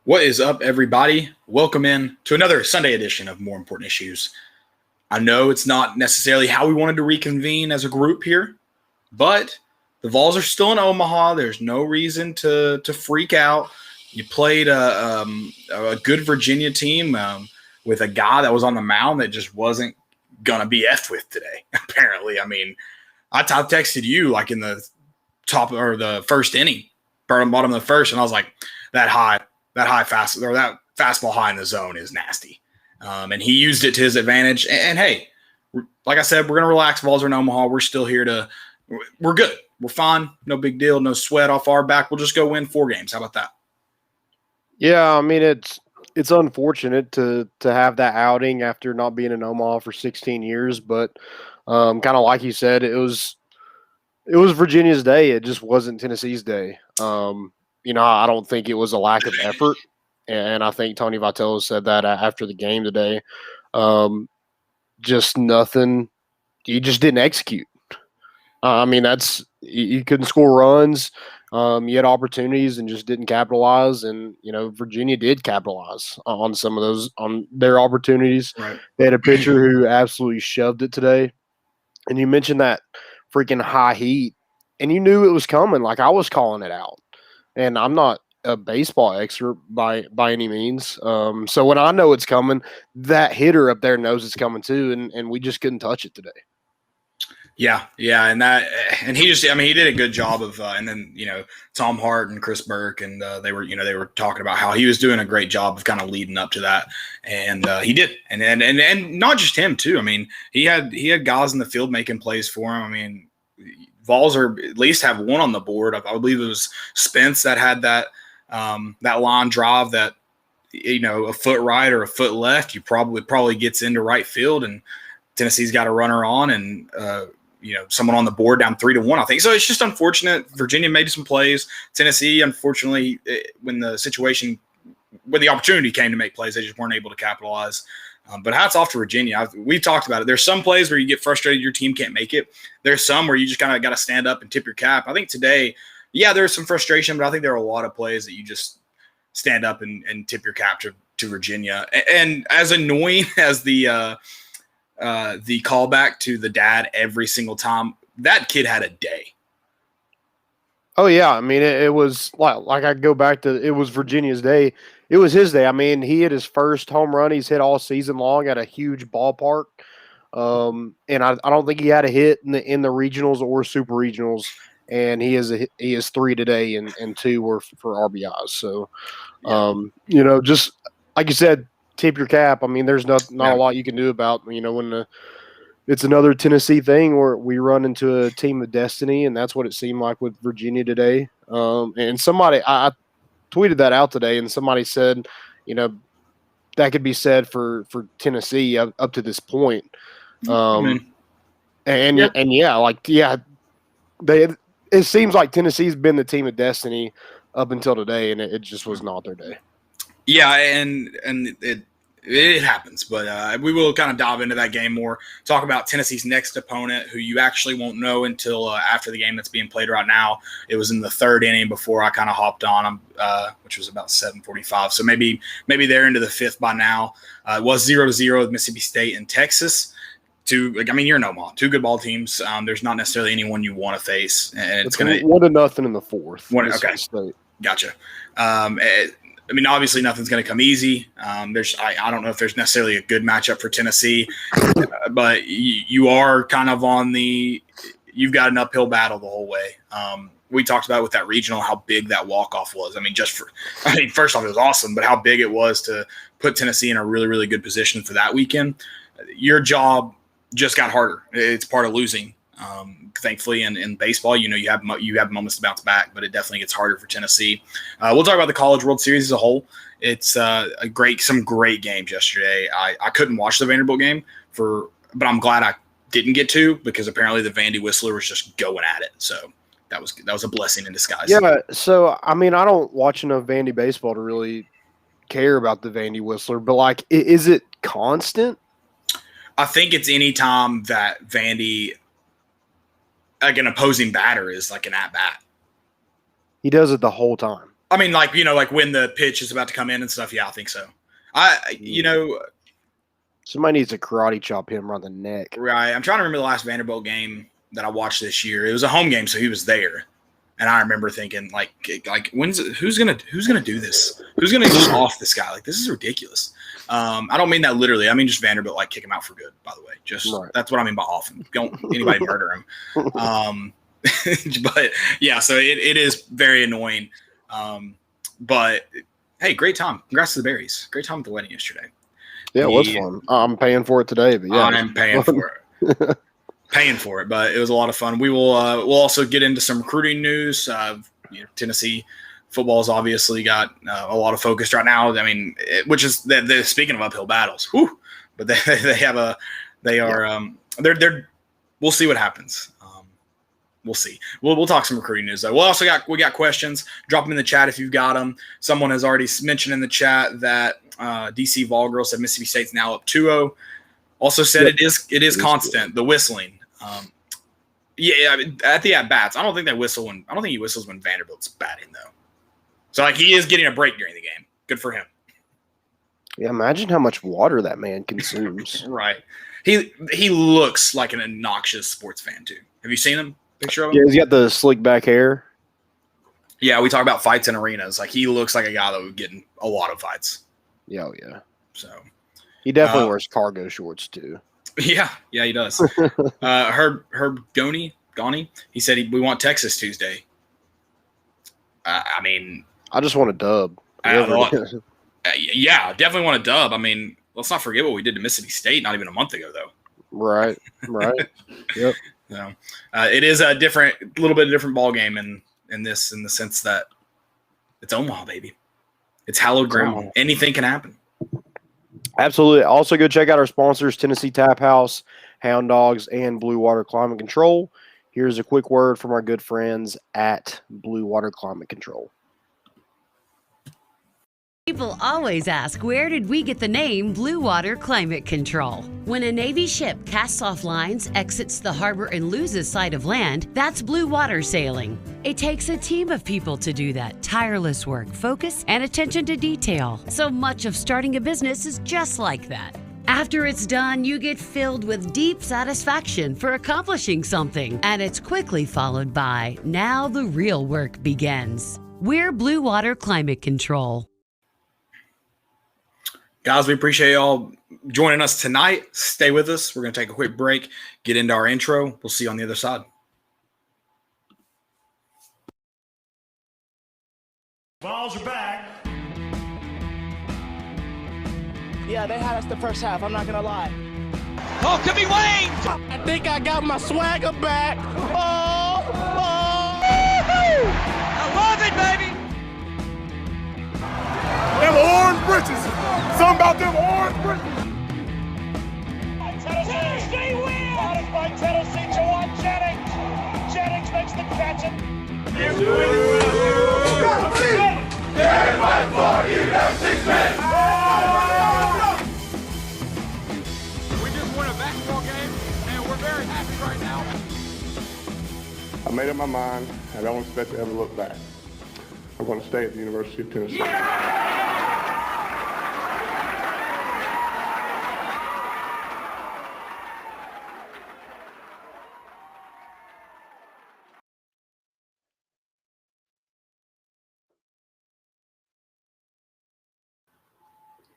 What is up, everybody? Welcome in to another Sunday edition of More Important Issues. I know it's not necessarily how we wanted to reconvene as a group here, but the Vols are still in Omaha. There's no reason to freak out. You played a good Virginia team with a guy that was on the mound that just wasn't going to be effed with today, apparently. I mean, I top texted you like in the top or the first inning, bottom of the first, and I was like, that fastball high in the zone is nasty. And he used it to his advantage. And hey, like I said, we're going to relax. Vols are in Omaha. We're still here we're good. We're fine. No big deal. No sweat off our back. We'll just go win 4 games. How about that? Yeah, I mean it's unfortunate to have that outing after not being in Omaha for 16 years, but kind of like you said, it was Virginia's day. It just wasn't Tennessee's day. I don't think it was a lack of effort, and I think Tony Vitello said that after the game today. Just nothing. You just didn't execute. I mean, you couldn't score runs. You had opportunities and just didn't capitalize. And Virginia did capitalize on some of those on their opportunities. Right. They had a pitcher who absolutely shoved it today. And you mentioned that freaking high heat, and you knew it was coming. Like I was calling it out, and I'm not a baseball expert by any means. So when I know it's coming, that hitter up there knows it's coming too, and we just couldn't touch it today. Yeah, and he did a good job of, and then Tom Hart and Chris Burke, and they were talking about how he was doing a great job of kind of leading up to that, and he did, and not just him too. I mean, he had guys in the field making plays for him. I mean, Vols are at least have one on the board. I believe it was Spence that had that line drive that a foot right or a foot left, you probably gets into right field, and Tennessee's got a runner on, and someone on the board down 3-1, I think. So it's just unfortunate. Virginia made some plays. Tennessee, unfortunately, when the opportunity came to make plays, they just weren't able to capitalize. But hats off to Virginia. We talked about it. There's some plays where you get frustrated your team can't make it. There's some where you just kind of got to stand up and tip your cap. I think today, there's some frustration, but I think there are a lot of plays that you just stand up and tip your cap to Virginia. And as annoying as the callback to the dad every single time, that kid had a day. Oh yeah, I mean it was like I go back to, it was Virginia's day. It was his day. I mean, he hit his first home run he's hit all season long at a huge ballpark, and I don't think he had a hit in the regionals or super regionals. And he is 3 today, and 2 were for RBIs. So, just like you said, tip your cap. I mean, there's not a lot you can do about when it's another Tennessee thing where we run into a team of destiny, and that's what it seemed like with Virginia today. And I tweeted that out today, and somebody said, that could be said for Tennessee up to this point. It seems like Tennessee's been the team of destiny up until today, and it just was not their day. Yeah, and it happens, but we will kind of dive into that game more. Talk about Tennessee's next opponent, who you actually won't know until after the game that's being played right now. It was in the 3rd inning before I kind of hopped on, which was about 7:45. So maybe they're into the 5th by now. It was 0-0 with Mississippi State and Texas. You're in Omaha. 2 good ball teams. There's not necessarily anyone you want to face, and it's going to 1-0 in the 4th. Okay, State. Gotcha. Obviously nothing's going to come easy. I don't know if there's necessarily a good matchup for Tennessee, but you are kind of you've got an uphill battle the whole way. We talked about with that regional how big that walk-off was. First off, it was awesome, but how big it was to put Tennessee in a really, really good position for that weekend. Your job just got harder. It's part of losing. Thankfully, in baseball, you have moments to bounce back, but it definitely gets harder for Tennessee. We'll talk about the College World Series as a whole. It's some great games yesterday. I couldn't watch the Vanderbilt game but I'm glad I didn't get to, because apparently the Vandy Whistler was just going at it. So that was a blessing in disguise. Yeah. So I don't watch enough Vandy baseball to really care about the Vandy Whistler, but is it constant? I think it's any time that Vandy, like an opposing batter, is like an at bat. He does it the whole time. I mean, like when the pitch is about to come in and stuff. Yeah, I think so. Somebody needs to karate chop him around the neck. Right. I'm trying to remember the last Vanderbilt game that I watched this year. It was a home game, so he was there. And I remember thinking, like who's gonna do this? Who's gonna just off this guy? Like, this is ridiculous. I don't mean that literally. I mean just Vanderbilt, like, kick him out for good. By the way, That's what I mean by often. Don't anybody murder him. But yeah, so it is very annoying. But hey, great time. Congrats to the Berries. Great time at the wedding yesterday. Yeah, it was fun. I'm paying for it today, but yeah, I'm paying for it. Paying for it, but it was a lot of fun. We will we'll also get into some recruiting news. Tennessee football has obviously got a lot of focus right now. I mean, which is they're speaking of uphill battles. Whew, but we'll see what happens. We'll see. We'll talk some recruiting news though. We got questions. Drop them in the chat if you've got them. Someone has already mentioned in the chat that DC Vol Girl said Mississippi State's now up 2-0. Also said it is constant, the whistling. I mean, at the at bats, I don't think he whistles when Vanderbilt's batting though. So like he is getting a break during the game. Good for him. Yeah, imagine how much water that man consumes. Right. He looks like an obnoxious sports fan too. Have you seen him? Picture of him? Yeah, he's got the slick back hair. Yeah, we talk about fights in arenas. Like he looks like a guy that would get in a lot of fights. Yeah, yeah. So he definitely wears cargo shorts too. Yeah, he does. Herb Goni, he said we want Texas Tuesday. I mean, I just want a dub. Yeah, definitely want a dub. I mean, let's not forget what we did to Mississippi State not even a month ago, though. Right. Yep. So it is a little bit different ball game in the sense that it's Omaha, baby. It's hallowed ground. Omaha. Anything can happen. Absolutely. Also, go check out our sponsors, Tennessee Tap House, Hound Dogs, and Blue Water Climate Control. Here's a quick word from our good friends at Blue Water Climate Control. People always ask, where did we get the name Blue Water Climate Control? When a Navy ship casts off lines, exits the harbor, and loses sight of land, that's blue water sailing. It takes a team of people to do that. Tireless work, focus, and attention to detail. So much of starting a business is just like that. After it's done, you get filled with deep satisfaction for accomplishing something, and it's quickly followed by, now the real work begins. We're Blue Water Climate Control. Guys, we appreciate y'all joining us tonight. Stay with us. We're going to take a quick break, get into our intro. We'll see you on the other side. Balls are back. Yeah, they had us the first half. I'm not going to lie. Oh, could be Wayne. I think I got my swagger back. Oh. I love it, baby. Them orange britches. Something about them orange britches. Tennessee wins. Got it by Tennessee to one Jennings. Jennings makes the catch. We just won a basketball game, and we're very happy right now. I made up my mind. I don't expect to ever look back. I'm going to stay at the University of Tennessee.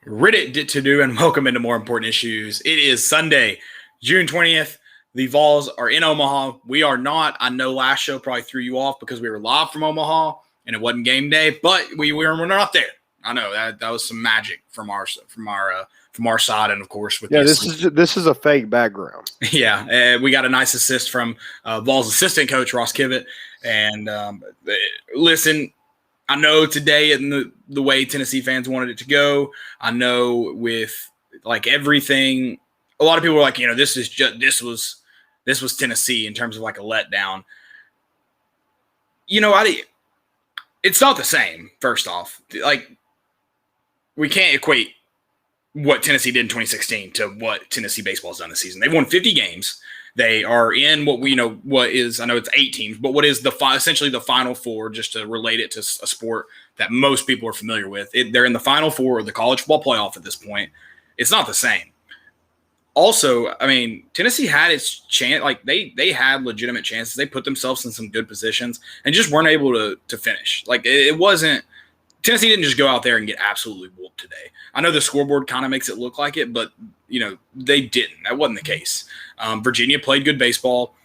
Reddit to do, and welcome into More Important Issues. It is Sunday, June 20th. The Vols are in Omaha. We are not. I know last show probably threw you off because we were live from Omaha and it wasn't game day, but we're not there. I know that was some magic from our side, and of course with this is a fake background. Yeah, we got a nice assist from Vols assistant coach Ross Kivett, and listen. I know today and the way Tennessee fans wanted it to go. I know with like everything, a lot of people were like, this was Tennessee in terms of like a letdown. It's not the same. First off, like we can't equate what Tennessee did in 2016 to what Tennessee baseball has done this season. They've won 50 games. They are in what we know what is, I know it's 8 teams, but what is essentially the Final Four, just to relate it to a sport that most people are familiar with. They're in the Final Four of the college football playoff at this point. It's not the same. Also, I mean, Tennessee had its chance. Like they had legitimate chances. They put themselves in some good positions and just weren't able to finish. Like it wasn't. Tennessee didn't just go out there and get absolutely whooped today. I know the scoreboard kind of makes it look like it, but they didn't. That wasn't the case. Virginia played good baseball.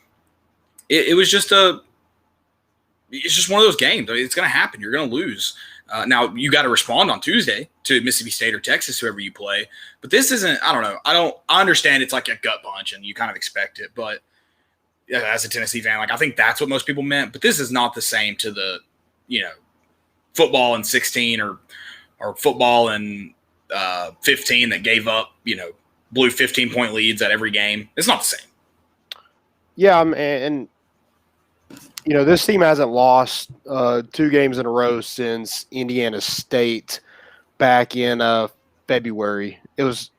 It was just it's just one of those games. It's going to happen. You're going to lose. Now you got to respond on Tuesday to Mississippi State or Texas, whoever you play. But this isn't. I don't know. I understand it's like a gut punch and you kind of expect it. But as a Tennessee fan, like I think that's what most people meant. But this is not the same to the football in 16 or football in 15 that gave up blew 15-point leads at every game. It's not the same. Yeah, and this team hasn't lost 2 games in a row since Indiana State back in February. It was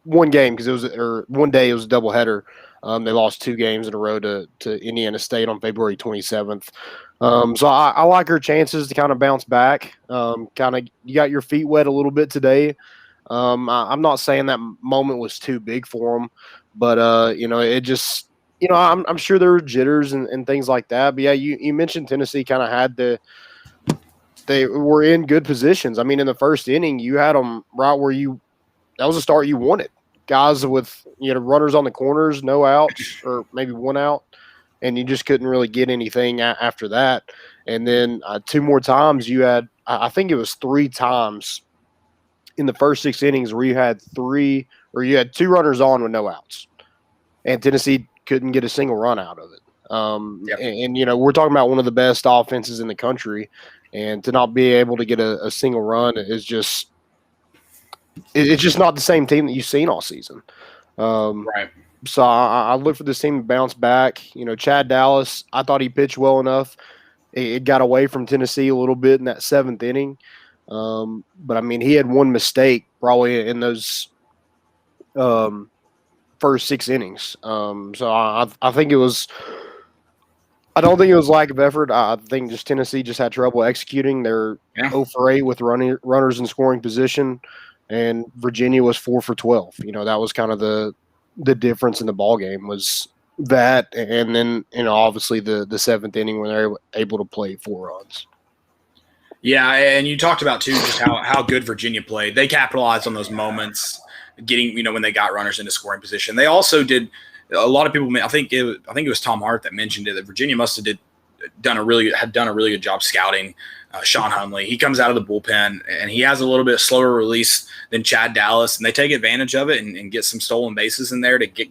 one game because one day it was a doubleheader. They lost 2 games in a row to Indiana State on February 27th. So I like her chances to kind of bounce back. You got your feet wet a little bit today. I'm not saying that moment was too big for them, but it just. I'm sure there were jitters and things like that. But, yeah, you mentioned Tennessee kind of had they were in good positions. I mean, in the first inning, you had them right where that was a start you wanted. Guys with, runners on the corners, no outs or maybe 1 out, and you just couldn't really get anything after that. And then 2 more times you had – I think it was 3 times in the first 6 innings where you had 2 runners on with no outs. And Tennessee – couldn't get a single run out of it. Yep. And we're talking about one of the best offenses in the country, and to not be able to get a single run is just it's just not the same team that you've seen all season. Right. So I look for this team to bounce back. Chad Dallas, I thought he pitched well enough. It got away from Tennessee a little bit in that 7th inning. But I mean, he had one mistake probably in those first 6 innings. So I think it was – I don't think it was lack of effort. I think just Tennessee just had trouble executing. They're 0 for 8 with runners in scoring position, and Virginia was 4 for 12. That was kind of the difference in the ball game was that, and then obviously the 7th inning when they're able to play 4 runs. Yeah, and you talked about too just how good Virginia played. They capitalized on those moments. Getting when they got runners into scoring position, they also did. A lot of people, I think it was Tom Hart that mentioned it, that Virginia must have done a really good job scouting Sean Hunley. He comes out of the bullpen and he has a little bit slower release than Chad Dallas, and they take advantage of it and get some stolen bases in there to get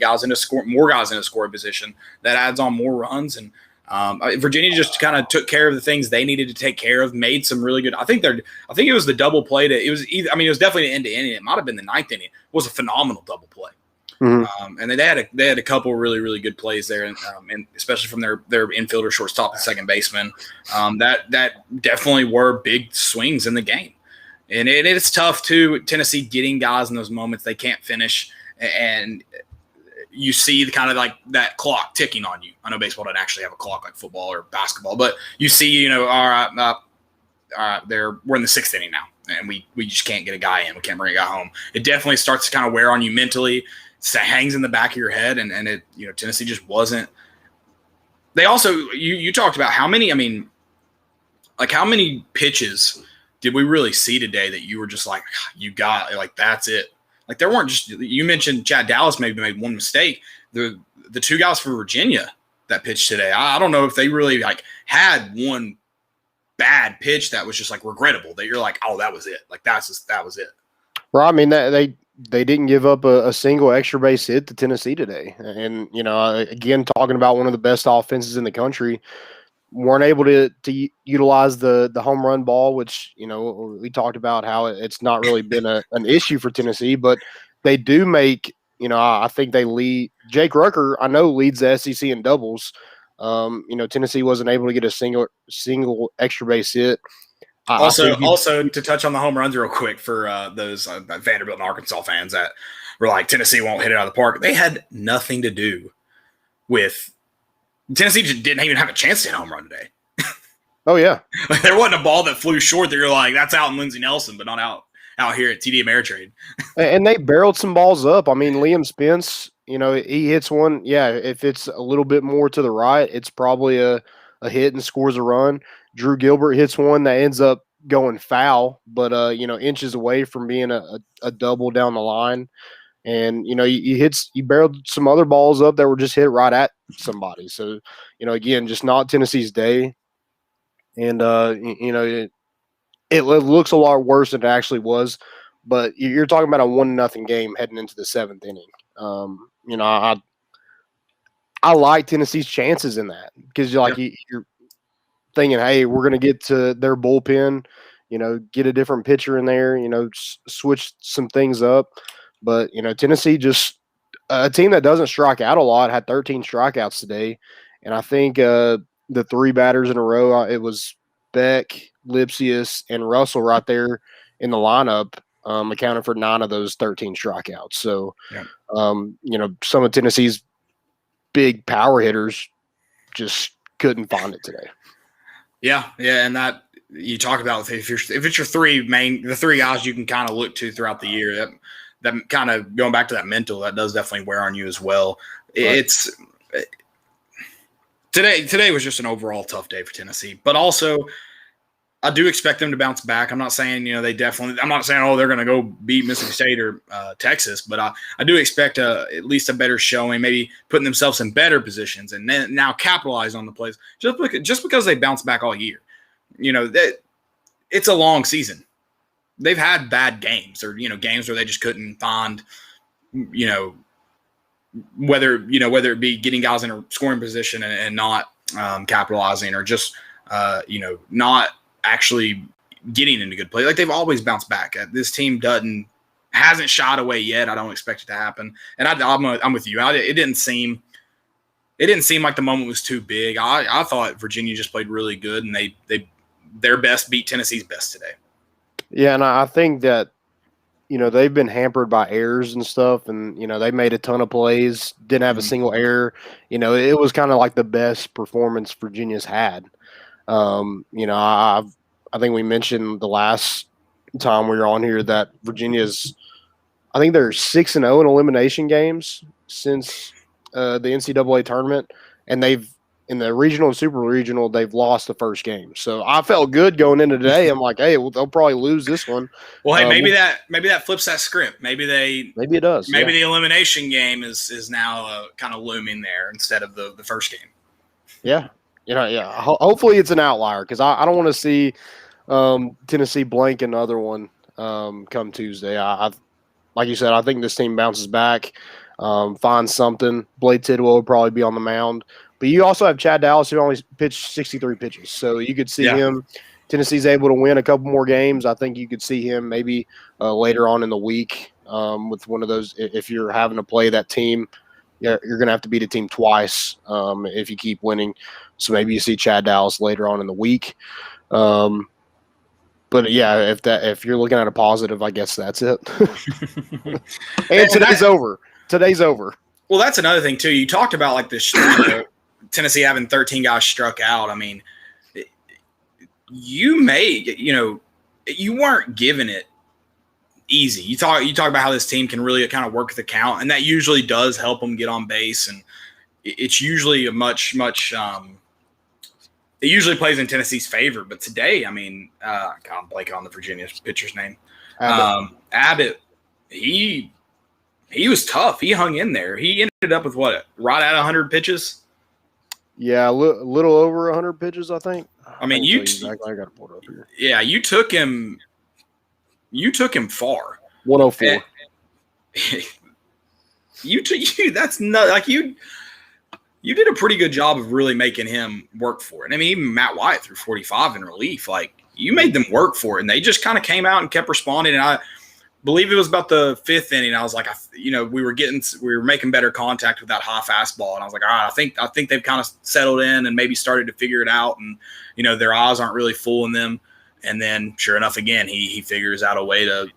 more guys into scoring position. That adds on more runs, and Virginia just kind of took care of the things they needed to take care of. Made some really good. I think it was the double play. It was definitely an end to end. It might have been the 9th inning. It was a phenomenal double play. Mm-hmm. And they had a couple really, really good plays there, and especially from their infielder, shortstop, and second baseman. That definitely were big swings in the game, and it's tough too. Tennessee getting guys in those moments they can't finish, and you see the kind of like that clock ticking on you. I know baseball doesn't actually have a clock like football or basketball, but you see, all right, we're in the 6th inning now, and we just can't get a guy in. We can't bring a guy home. It definitely starts to kind of wear on you mentally. It hangs in the back of your head, and it Tennessee just wasn't. They also you talked about how many pitches did we really see today that you were just like that's it. Like there weren't just you mentioned Chad Dallas maybe made one mistake. The 2 guys for Virginia that pitched today, I don't know if they really had one bad pitch that was just regrettable that you're like, oh, that was it. Like that was it. Well, I mean they didn't give up a single extra base hit to Tennessee today. And, again, talking about one of the best offenses in the country, weren't able to utilize the home run ball, which, we talked about how it's not really been an issue for Tennessee, but they do make, I think they lead. Jake Rucker, I know, leads the SEC in doubles. Tennessee wasn't able to get a single extra base hit. Also, to touch on the home runs real quick for those Vanderbilt and Arkansas fans that were like, Tennessee won't hit it out of the park. They had nothing to do with – Tennessee just didn't even have a chance to hit a home run today. Oh yeah, Like there wasn't a ball that flew short that you're like, that's out in Lindsey Nelson, but not out here at TD Ameritrade. and they barreled some balls up. I mean, Liam Spence, he hits one. Yeah, if it's a little bit more to the right, it's probably a hit and scores a run. Drew Gilbert hits one that ends up going foul, but inches away from being a double down the line. And you barreled some other balls up that were just hit right at somebody. So again, just not Tennessee's day. And it looks a lot worse than it actually was. But you're talking about a 1-0 game heading into the 7th inning. I like Tennessee's chances in that because you're thinking, hey, we're going to get to their bullpen, get a different pitcher in there, switch some things up. But Tennessee, just a team that doesn't strike out a lot, had 13 strikeouts today, and I think the 3 batters in a row, it was Beck, Lipsius, and Russell right there in the lineup, accounted for 9 of those 13 strikeouts. So, yeah. Some of Tennessee's big power hitters just couldn't find it today. Yeah, and that you talk about if it's your the 3 guys you can kind of look to throughout the year, that kind of going back to that mental, that does definitely wear on you as well. Right. Today was just an overall tough day for Tennessee, but also I do expect them to bounce back. I'm not saying I'm not saying they're going to go beat Mississippi State or Texas, but I do expect at least a better showing, maybe putting themselves in better positions and then now capitalize on the plays just because they bounce back all year. It's a long season. They've had bad games or games where they just couldn't find whether it be getting guys in a scoring position and not capitalizing or just not actually getting into good play. Like they've always bounced back. This team hasn't shot away yet. I don't expect it to happen. And I'm with you. It didn't seem like the moment was too big. I thought Virginia just played really good and their best beat Tennessee's best today. Yeah, and I think that they've been hampered by errors and stuff, and they made a ton of plays, didn't have a single error. It was kind of like the best performance Virginia's had. I think we mentioned the last time we were on here that Virginia's, I think they're 6-0 in elimination games since the NCAA tournament, and they've in the regional and super regional they've lost the first game. So I felt good going into today. I'm like, hey, they'll probably lose this one. Well, hey, maybe that flips that script. Maybe it does. Maybe the elimination game is now kind of looming there instead of the first game. Yeah. Hopefully it's an outlier because I don't want to see Tennessee blank another one come Tuesday. Like you said, I think this team bounces back, finds something. Blade Tidwell will probably be on the mound. But you also have Chad Dallas, who only pitched 63 pitches. So you could see him. Tennessee's able to win a couple more games. I think you could see him maybe later on in the week with one of those. If you're having to play that team, you're going to have to beat a team twice if you keep winning. So maybe you see Chad Dallas later on in the week. But yeah, if you're looking at a positive, I guess that's it. And today's over. Well, that's another thing too. You talked about like this Tennessee having 13 guys struck out. I mean, you weren't giving it easy. You talk about how this team can really kind of work the count, and that usually does help them get on base, and it's usually a much it usually plays in Tennessee's favor. But today, I mean, I'm blanking on the Virginia pitcher's name. Abbott, he was tough. He hung in there. He ended up with right at 100 pitches. Yeah, a little over 100 pitches, I think. I mean, I got to pull it up here. Yeah, you took him far. 104. That's not like you did a pretty good job of really making him work for it. I mean, even Matt Wyatt threw 45 in relief. Like, you made them work for it, and they just kind of came out and kept responding. And I believe it was about the 5th inning. I was like, we were making better contact with that high fastball, and I was like, all right, I think they've kind of settled in and maybe started to figure it out, and their eyes aren't really fooling them. And then, sure enough, again, he figures out a way to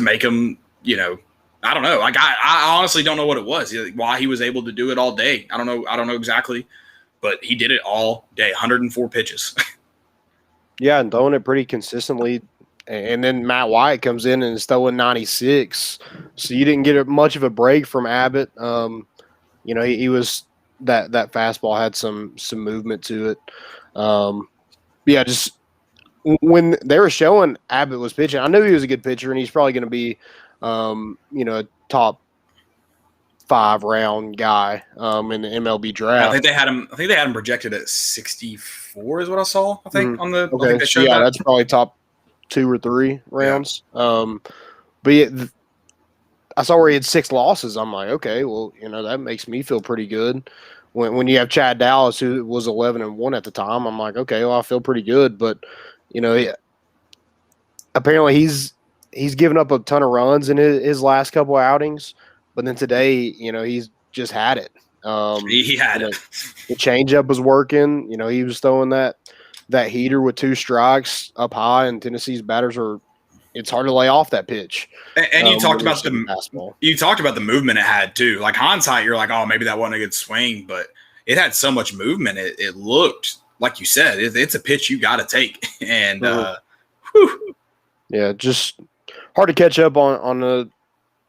make him, I don't know. Like I honestly don't know what it was, why he was able to do it all day. I don't know exactly but he did it all day, 104 pitches. Yeah, and throwing it pretty consistently. And then Matt White comes in and is throwing 96. So you didn't get much of a break from Abbott. He was that fastball had some movement to it. Yeah, just when they were showing Abbott was pitching, I knew he was a good pitcher, and he's probably going to be, a top 5 round guy in the MLB draft. I think they had him projected at 64 is what I saw. I think on the okay. I think they showed that. That's probably top 2 or 3 rounds. Yeah. But yeah, I saw where he had 6 losses. I'm like, okay, well, that makes me feel pretty good. When you have Chad Dallas, who was 11-1 at the time, I'm like, okay, well, I feel pretty good. But apparently he's given up a ton of runs in his last couple of outings. But then today, he's just had it. He had it. The changeup was working. He was throwing that heater with 2 strikes up high, and Tennessee's batters it's hard to lay off that pitch. And you talked about the movement it had too. Like hindsight, you're like, oh, maybe that wasn't a good swing, but it had so much movement. It looked like you said, it's a pitch you got to take. And yeah, just hard to catch up on a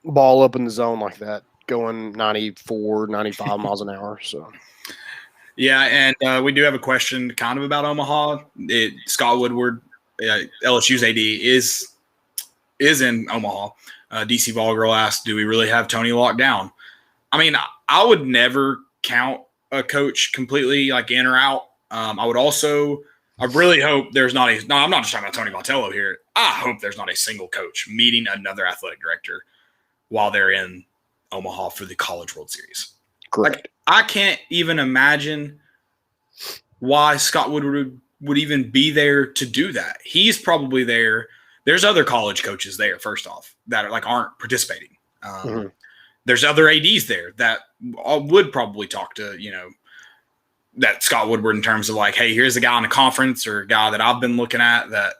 ball up in the zone like that, going 94, 95 miles an hour. So. Yeah, and we do have a question kind of about Omaha. Scott Woodward, LSU's AD, is in Omaha. DC Volgirl asked, do we really have Tony locked down? I mean, I would never count a coach completely like in or out. I really hope there's not I'm not just talking about Tony Vitello here. I hope there's not a single coach meeting another athletic director while they're in Omaha for the College World Series. Correct. Like, I can't even imagine why Scott Woodward would even be there to do that. He's probably there. There's other college coaches there, first off, that aren't participating. There's other ADs there that would probably talk to, that Scott Woodward in terms of like, hey, here's a guy in a conference or a guy that I've been looking at that,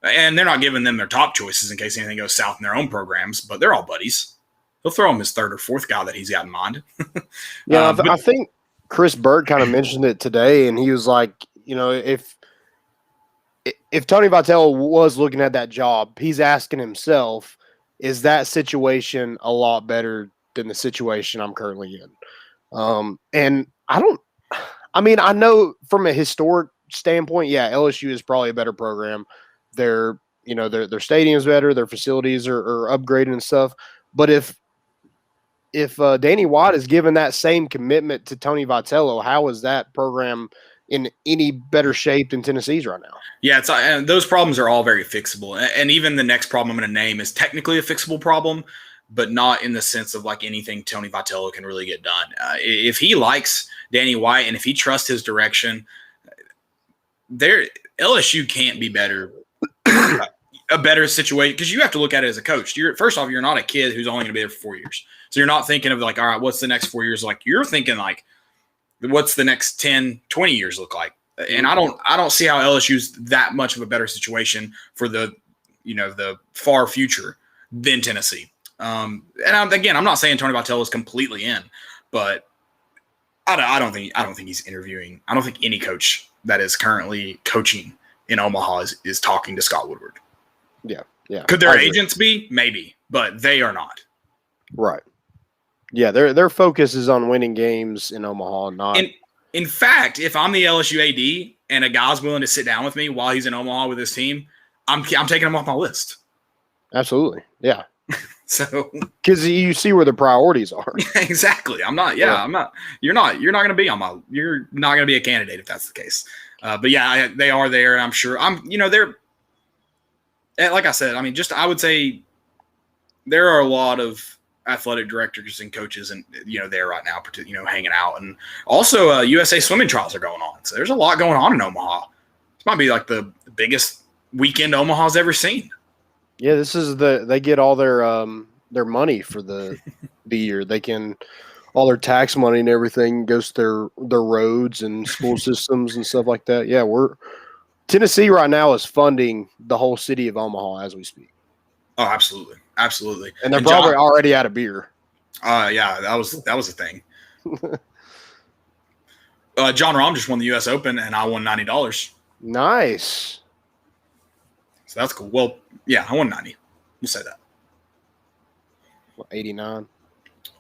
and they're not giving them their top choices in case anything goes south in their own programs, but they're all buddies. He'll throw him his 3rd or 4th guy that he's got in mind. Yeah, I think Chris Bird kind of mentioned it today, and he was like, if Tony Vitello was looking at that job, he's asking himself, is that situation a lot better than the situation I'm currently in? And I know from a historic standpoint, yeah, LSU is probably a better program. Their stadium's better, their facilities are upgraded and stuff. But if Danny White is given that same commitment to Tony Vitello, how is that program in any better shape than Tennessee's right now? Yeah, and those problems are all very fixable. And even the next problem I'm going to name is technically a fixable problem, but not in the sense of like anything Tony Vitello can really get done. If he likes Danny White and if he trusts his direction, LSU can't be better. A better situation, because you have to look at it as a coach. First off, you're not a kid who's only going to be there for 4 years. So you're not thinking of like, all right, what's the next 4 years like? You're thinking like, what's the next 10, 20 years look like? And I don't see how LSU's that much of a better situation for the far future than Tennessee. And I'm not saying Tony Vitello is completely in, but I don't think he's interviewing. I don't think any coach that is currently coaching in Omaha is talking to Scott Woodward. Yeah. Could their agents be? Maybe, but they are not. Right. Yeah, their focus is on winning games in Omaha, not. In fact, if I'm the LSU AD and a guy's willing to sit down with me while he's in Omaha with his team, I'm taking him off my list. Absolutely. Yeah. So, because you see where the priorities are. Exactly. I'm not. You're not going to be on my. You're not going to be a candidate if that's the case. But yeah, they are there. And I'm sure. They're. Like I said, I would say there are a lot of athletic directors and coaches and there right now, hanging out, and also USA swimming trials are going on. So there's a lot going on in Omaha. This might be like the biggest weekend Omaha's ever seen. Yeah, this is they get all their money for the year. They can all their tax money and everything goes to their roads and school systems and stuff like that. Yeah, Tennessee right now is funding the whole city of Omaha as we speak. Oh, absolutely. Absolutely. And they're probably already out of beer. Yeah, that was a thing. John Rahm just won the U.S. Open, and I won $90. Nice. So that's cool. Well, yeah, I won 90. We'll say that. 89.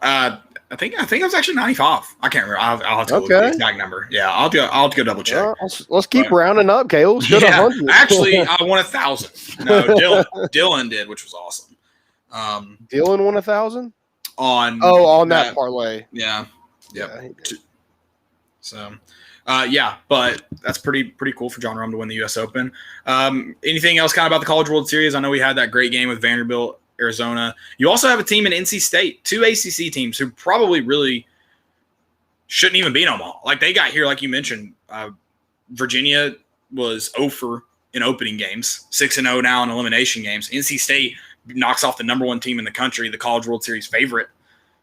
I think it was actually 95. I can't remember. I'll have to look at the exact number. Yeah, I'll have to go double check. Let's keep rounding up, Caleb. Let's go to 100. Actually, I won 1,000. No, Dylan did, which was awesome. Dylan won 1,000 on that parlay. Yeah. Yep. So, but that's pretty cool for John Rahm to win the U.S. Open. Anything else kind of about the College World Series? I know we had that great game with Vanderbilt, Arizona. You also have a team in NC State, 2 ACC teams who probably really shouldn't even be in Omaha. Like they got here, like you mentioned, Virginia was 0 in opening games, 6-0 now in elimination games. NC State knocks off the number 1 team in the country, the College World Series favorite.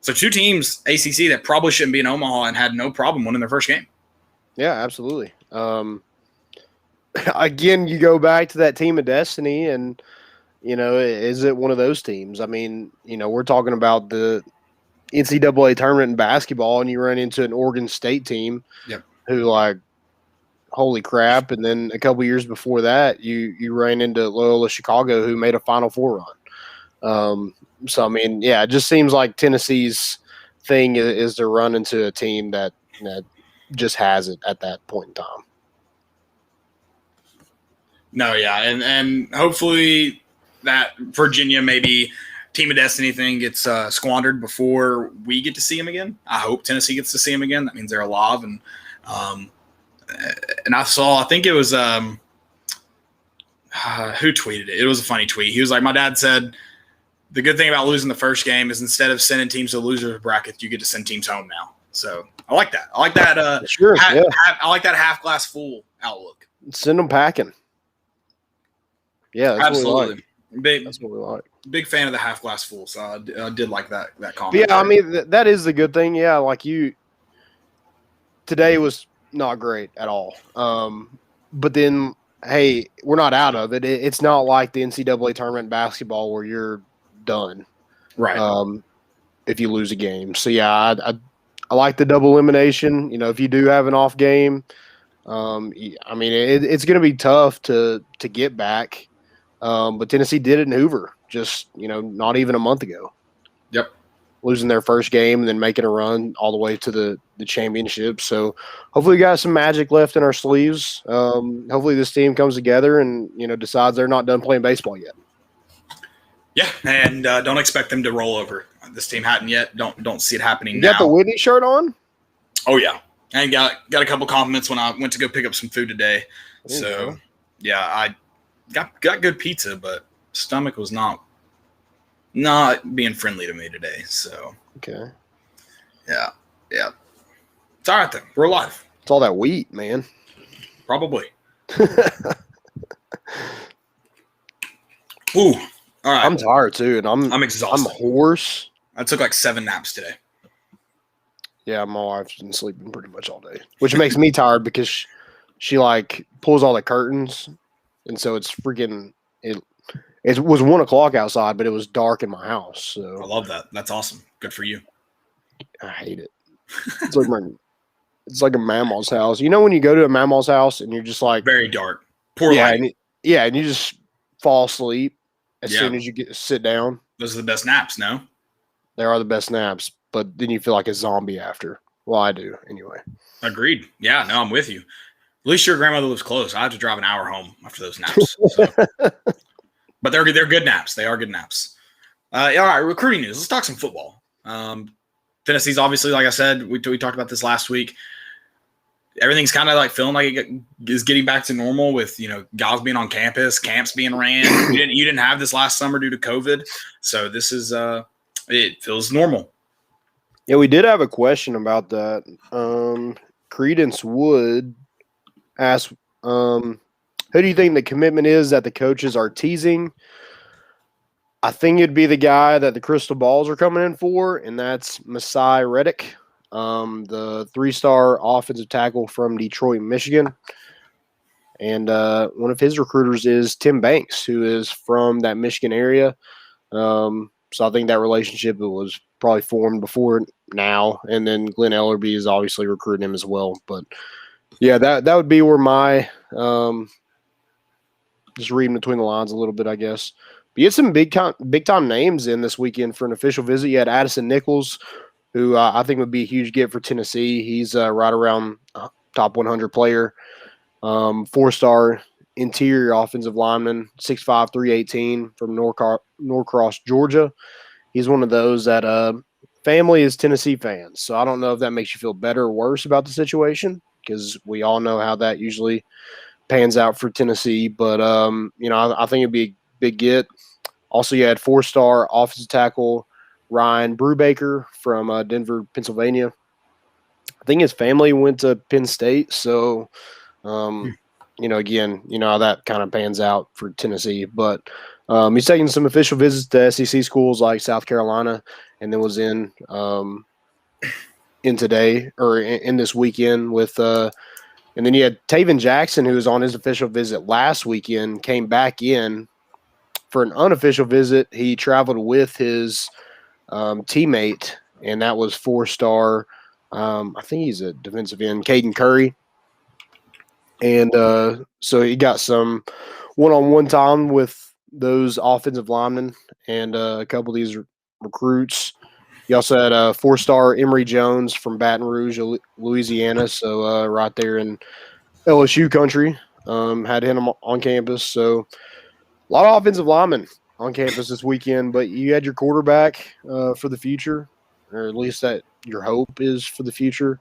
So 2 teams, ACC, that probably shouldn't be in Omaha and had no problem winning their first game. Yeah, absolutely. Again, you go back to that team of destiny and, is it one of those teams? I mean, we're talking about the NCAA tournament in basketball and you run into an Oregon State team who like, holy crap. And then a couple years before that, you ran into Loyola Chicago who made a Final Four run. So, I mean, it just seems like Tennessee's thing is to run into a team that just has it at that point in time. No, yeah. And hopefully that Virginia maybe team of destiny thing gets squandered before we get to see him again. I hope Tennessee gets to see him again. That means they're alive. And I think it was who tweeted it? It was a funny tweet. He was like, my dad said, the good thing about losing the first game is instead of sending teams to the loser's bracket, you get to send teams home now. So I like that. I like that. Sure. I like that half glass full outlook. Send them packing. Yeah, that's absolutely. That's what we like. Big fan of the half glass full. So I did like that comment. Yeah, I mean that is the good thing. Yeah, like today was not great at all. But then, hey, we're not out of it. It's not like the NCAA tournament basketball where you're done, right? If you lose a game. So yeah, I like the double elimination. If you do have an off game, I mean it's going to be tough to get back. But Tennessee did it in Hoover just not even a month ago. Yep, losing their first game and then making a run all the way to the championship. So hopefully we got some magic left in our sleeves. Hopefully this team comes together and decides they're not done playing baseball yet. Yeah, and don't expect them to roll over. This team hadn't yet. Don't see it happening now. You got the Whitney shirt on? Oh yeah, and got a couple compliments when I went to go pick up some food today. So yeah, I got good pizza, but stomach was not being friendly to me today. So okay, yeah, it's all right though. We're alive. It's all that wheat, man. Probably. Ooh. All right. I'm tired too, and I'm exhausted. I'm hoarse. I took like 7 naps today. Yeah, my wife's been sleeping pretty much all day, which makes me tired because she like pulls all the curtains, and so it's freaking it. It was 1:00 outside, but it was dark in my house. So I love that. That's awesome. Good for you. I hate it. It's like a mammal's house. When you go to a mammal's house and you're just like very dark, poor light. And you just fall asleep as soon as you sit down. Those are the best naps, no? They are the best naps, but then you feel like a zombie after. Well, I do anyway. Agreed. Yeah, no, I'm with you. At least your grandmother lives close. I have to drive an hour home after those naps. So. But they're good naps. They are good naps. All right, recruiting news. Let's talk some football. Tennessee's obviously, like I said, we talked about this last week. Everything's kind of like feeling like it is getting back to normal with, guys being on campus, camps being ran. You didn't have this last summer due to COVID. So this is it feels normal. Yeah, we did have a question about that. Credence Wood asked, who do you think the commitment is that the coaches are teasing? I think it'd be the guy that the crystal balls are coming in for, and that's Masai Reddick, the 3-star offensive tackle from Detroit, Michigan. And one of his recruiters is Tim Banks, who is from that Michigan area. So I think that relationship was probably formed before now, and then Glenn Ellerby is obviously recruiting him as well. But yeah, that would be where my just reading between the lines a little bit, I guess. But you had some big time names in this weekend for an official visit. You had Addison Nichols, who I think would be a huge get for Tennessee. He's right around top 100 player, 4-star interior offensive lineman, 6'5", 318 from Norcross, Georgia. He's one of those that family is Tennessee fans. So I don't know if that makes you feel better or worse about the situation, because we all know how that usually pans out for Tennessee. But, I think it'd be a big get. Also, you had 4-star offensive tackle Ryan Brubaker from Denver, Pennsylvania. I think his family went to Penn State. So, again, how that kind of pans out for Tennessee. But he's taking some official visits to SEC schools like South Carolina, and then was in today or in this weekend with and then you had Taven Jackson, who was on his official visit last weekend, came back in for an unofficial visit. He traveled with his teammate, and that was 4-star. I think he's a defensive end, Caden Curry. And so he got some one-on-one time with those offensive linemen and a couple of these recruits. He also had a 4-star Emory Jones from Baton Rouge, Louisiana, so right there in LSU country. Had him on campus. So a lot of offensive linemen on campus this weekend, but you had your quarterback for the future, or at least that your hope is for the future,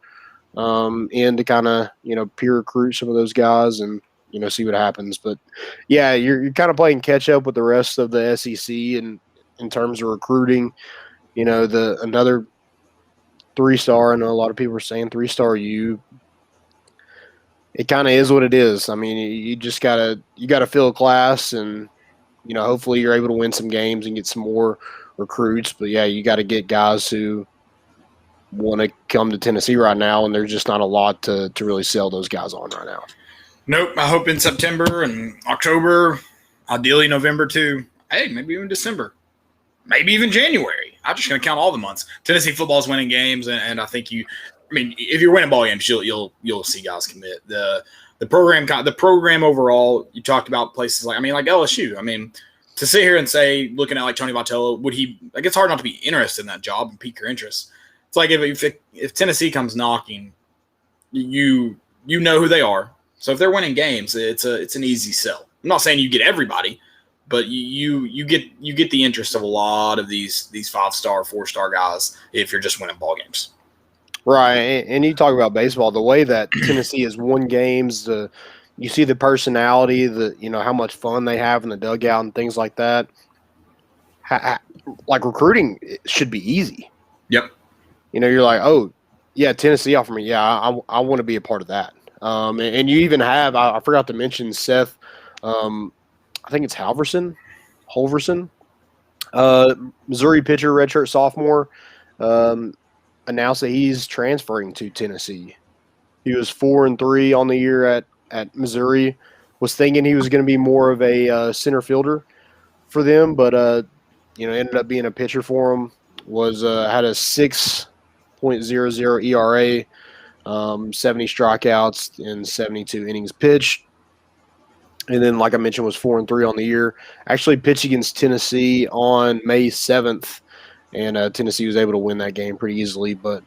and to kind of, peer recruit some of those guys and, see what happens. But, yeah, you're kind of playing catch-up with the rest of the SEC and in terms of recruiting. Another 3-star. I know a lot of people are saying 3-star U. It kind of is what it is. I mean, you just gotta fill a class, and hopefully you're able to win some games and get some more recruits. But yeah, you got to get guys who want to come to Tennessee right now, and there's just not a lot to really sell those guys on right now. Nope. I hope in September and October, ideally November too. Hey, maybe even December, maybe even January. I'm just going to count all the months. Tennessee football is winning games, and I think if you're winning ball games, you'll see guys commit. The program overall. You talked about places like LSU. To sit here and say, looking at like Tony Vitello, would he? Like, it's hard not to be interested in that job and pique your interest. It's like if Tennessee comes knocking, you know who they are. So if they're winning games, it's an easy sell. I'm not saying you get everybody, but you get the interest of a lot of these 5-star, 4-star guys if you're just winning ball games. Right, and you talk about baseball, the way that Tennessee has won games, you see the personality, how much fun they have in the dugout and things like that. Like recruiting should be easy. Yep. You're like, oh, yeah, Tennessee offered me. Yeah, I want to be a part of that. And you even have, I forgot to mention Seth, I think it's Halverson, Missouri pitcher, redshirt sophomore, announced that he's transferring to Tennessee. He was 4-3 on the year at Missouri. Was thinking he was going to be more of a center fielder for them, but ended up being a pitcher for him. Had a 6.00 ERA, 70 strikeouts in 72 innings pitched. And then, like I mentioned, was 4-3 on the year. Actually pitched against Tennessee on May 7th, and Tennessee was able to win that game pretty easily. But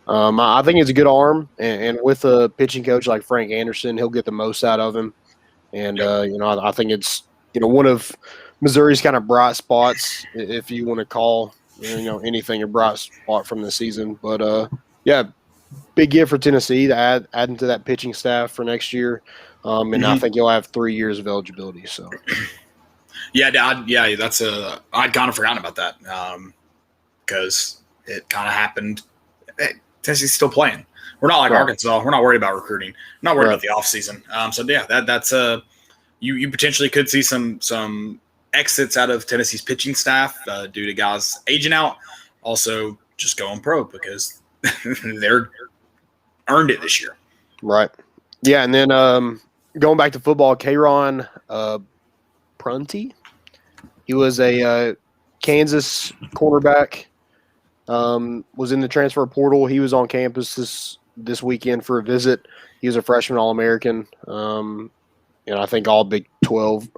I think it's a good arm, and with a pitching coach like Frank Anderson, he'll get the most out of him. And I think it's one of Missouri's kind of bright spots, if you want to call anything a bright spot from the season. But yeah, big gift for Tennessee to add into that pitching staff for next year. And I think you'll have 3 years of eligibility. So, I'd kind of forgotten about that because it kind of happened. Hey, Tennessee's still playing. We're not like Arkansas. We're not worried about recruiting. We're not worried about the offseason. That's you potentially could see some exits out of Tennessee's pitching staff due to guys aging out. Also, just going pro because they're earned it this year. Right. Yeah, and then going back to football, Kayron Prunty. He was a Kansas cornerback. was in the transfer portal. He was on campus this weekend for a visit. He was a freshman All-American. I think all Big 12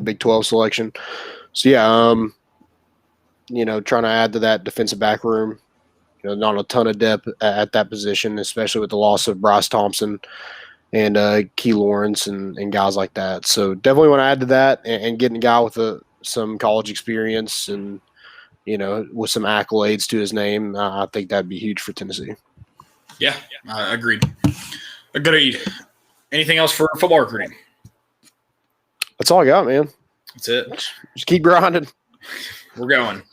Big 12 selection. So trying to add to that defensive back room. Not a ton of depth at that position, especially with the loss of Bryce Thompson and Key Lawrence and guys like that. So definitely want to add to that and getting a guy with some college experience and, with some accolades to his name. I think that'd be huge for Tennessee. Yeah, agreed. Agreed. Anything else for football recruiting? That's all I got, man. That's it. Just keep grinding. We're going.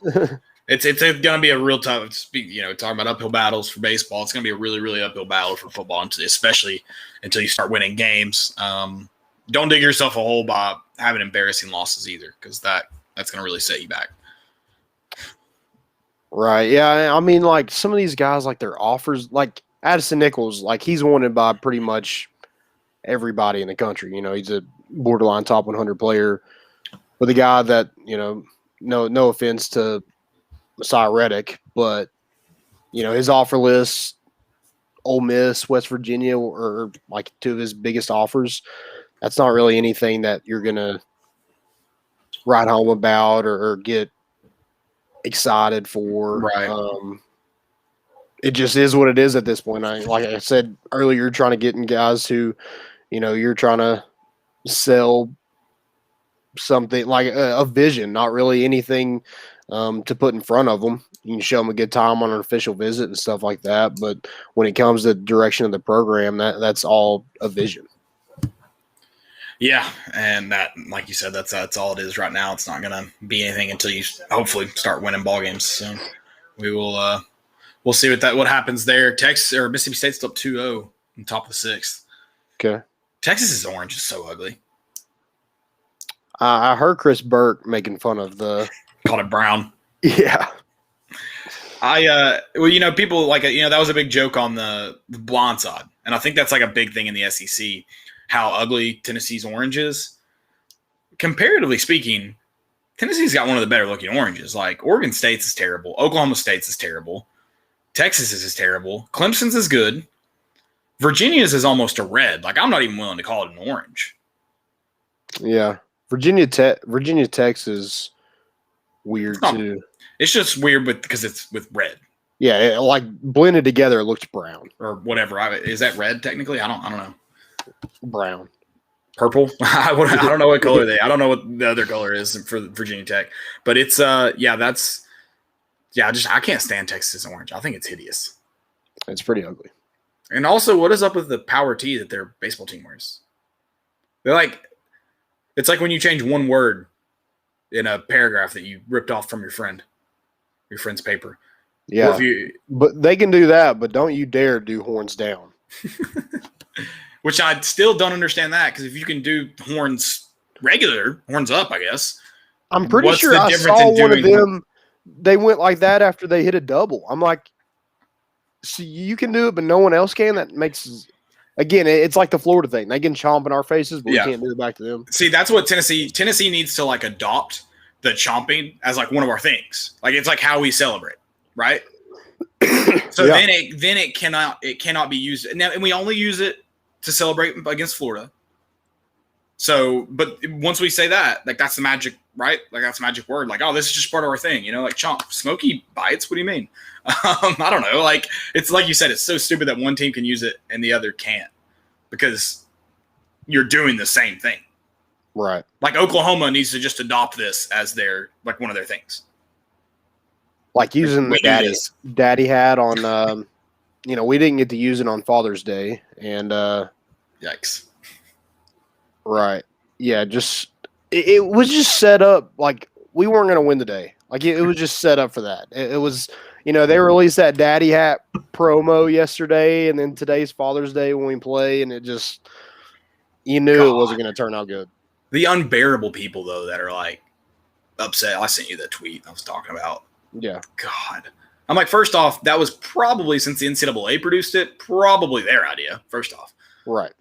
It's going to be a real tough, talking about uphill battles for baseball. It's going to be a really, really uphill battle for football, especially until you start winning games. Don't dig yourself a hole by having embarrassing losses either, because that's going to really set you back. Right. Yeah. I mean, like some of these guys, like their offers, like Addison Nichols, like he's wanted by pretty much everybody in the country. He's a borderline top 100 player with a guy that, no offense to Messiah Reddick, but his offer list, Ole Miss, West Virginia, or like two of his biggest offers. That's not really anything that you're gonna write home about or get excited for. Right. It just is what it is at this point. Like I said earlier, you're trying to get in guys who, you're trying to sell something like a vision, not really anything to put in front of them. You can show them a good time on an official visit and stuff like that. But when it comes to the direction of the program, that's all a vision. Yeah, and that, like you said, that's all it is right now. It's not going to be anything until you hopefully start winning ball games. So we will we'll see what happens there. Texas or Mississippi State's still up 2-0 on top of the sixth. Okay. Texas's orange is so ugly. I heard Chris Burke making fun of the called it brown. Yeah. People like that was a big joke on the blind side, and I think that's like a big thing in the SEC. How ugly Tennessee's orange is. Comparatively speaking, Tennessee's got one of the better looking oranges. Like Oregon State's is terrible. Oklahoma State's is terrible. Texas's is terrible. Clemson's is good. Virginia's is almost a red. Like I'm not even willing to call it an orange. Yeah. Virginia Tech's is weird too. It's just weird because it's with red. Yeah, like blended together, it looks brown or whatever. Is that red technically? I don't know. Brown, purple. I don't know what color I don't know what the other color is for Virginia Tech, but it's I can't stand Texas orange. I think it's hideous. It's pretty ugly. And also, what is up with the power tee that their baseball team wears? It's like when you change one word in a paragraph that you ripped off from your friend's paper. Yeah, but they can do that, but don't you dare do horns down. Which I still don't understand that, because if you can do horns up, I guess. I'm pretty sure I saw one of them. They went like that after they hit a double. I'm like, so you can do it, but no one else can? That makes – again, it's like the Florida thing. They can chomp in our faces, but we can't do it back to them. See, that's what Tennessee needs to, like, adopt the chomping as, like, one of our things. Like, it's like how we celebrate, right? So then it cannot be used. Now, and we only use it to celebrate against Florida. So, but once we say that, like that's the magic, right? Like that's the magic word. Like, oh, this is just part of our thing, like chomp, Smokey bites. What do you mean? I don't know. Like it's like you said, it's so stupid that one team can use it and the other can't, because you're doing the same thing, right? Like Oklahoma needs to just adopt this as their like one of their things. Like using the daddy hat on. We didn't get to use it on Father's Day, and yikes. Right. Yeah, it was just set up like we weren't going to win the day. Like it was just set up for that. It was, they released that daddy hat promo yesterday, and then today's Father's Day when we play, and it just, it wasn't going to turn out good. The unbearable people, though, that are like upset. I sent you the tweet I was talking about. Yeah. God. I'm like, first off, that was probably, since the NCAA produced it, probably their idea, first off. Right.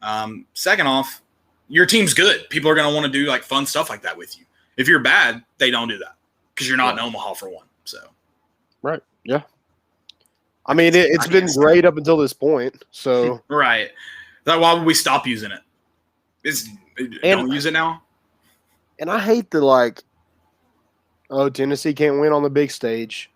Second off, your team's good. People are going to want to do like fun stuff like that with you. If you're bad, they don't do that because you're not in Omaha for one. So. Right. Yeah. I mean, it's been great up until this point. So right. Like, why would we stop using it? Don't use it now. And I hate Tennessee can't win on the big stage.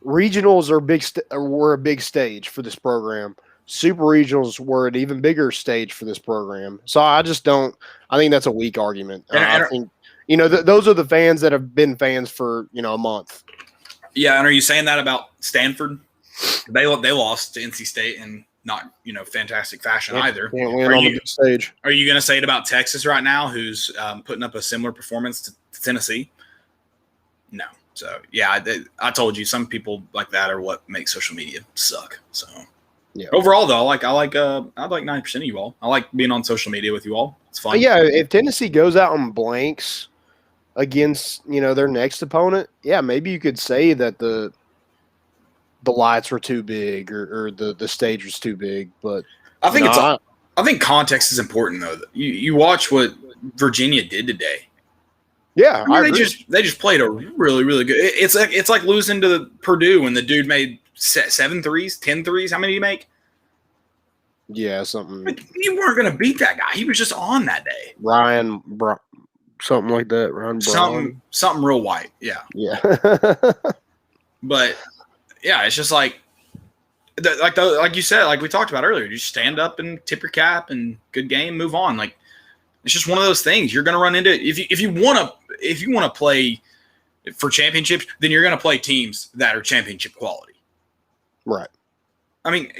Regionals were a big stage for this program. Super regionals were an even bigger stage for this program. So I just don't. I think that's a weak argument. I think those are the fans that have been fans for a month. Yeah, and are you saying that about Stanford? They lost to NC State in not fantastic fashion either. Can't win on the big stage. Are you going to say it about Texas right now, who's putting up a similar performance to Tennessee? No. So yeah, I told you some people like that are what makes social media suck. So yeah. Overall though, I like 90% of you all. I like being on social media with you all. It's fun. Yeah, if Tennessee goes out on blanks against their next opponent, yeah, maybe you could say that the lights were too big or the stage was too big. But I think I think context is important though. You watch what Virginia did today. Yeah, I mean, they just played a really, really good. It's like losing to Purdue when the dude made 7 threes, 10 threes. How many did he make? Yeah, something. You weren't going to beat that guy. He was just on that day. Something like that. Ryan Brown. Something real white. Yeah. Yeah. But yeah, it's just like you said, like we talked about earlier. You stand up and tip your cap and good game, move on. Like it's just one of those things you're going to run into. If you want to play for championships, then you're going to play teams that are championship quality. Right. I mean,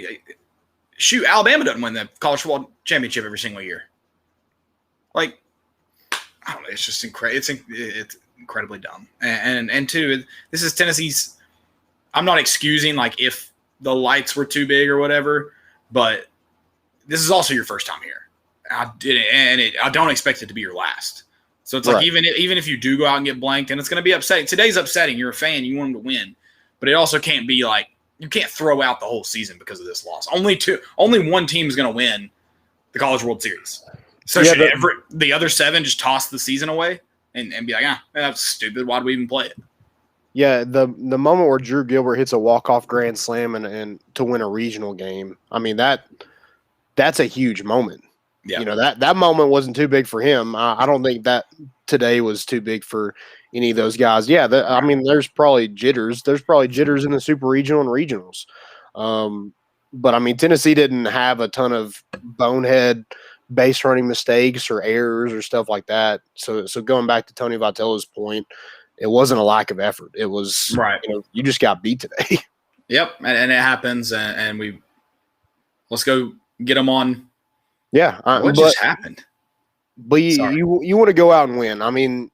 shoot, Alabama doesn't win the college football championship every single year. Like, I don't know. It's just incredible. It's incredibly dumb. And two, this is Tennessee's. I'm not excusing like if the lights were too big or whatever, but this is also your first time here. I don't expect it to be your last. So it's like even if you do go out and get blanked, and it's going to be upsetting. Today's upsetting. You're a fan. You want them to win, but it also can't be like you can't throw out the whole season because of this loss. Only one team is going to win the College World Series. So should the other 7 just toss the season away and be like, that's stupid. Why do we even play it? Yeah, the moment where Drew Gilbert hits a walk-off grand slam and to win a regional game, I mean that's a huge moment. Yeah. That moment wasn't too big for him. I don't think that today was too big for any of those guys. Yeah, I mean, there's probably jitters. There's probably jitters in the super regional and regionals. But I mean, Tennessee didn't have a ton of bonehead base running mistakes or errors or stuff like that. So going back to Tony Vitello's point, it wasn't a lack of effort. It was you just got beat today. Yep, and it happens. And let's go get them on. Yeah, what just happened? But you want to go out and win. I mean,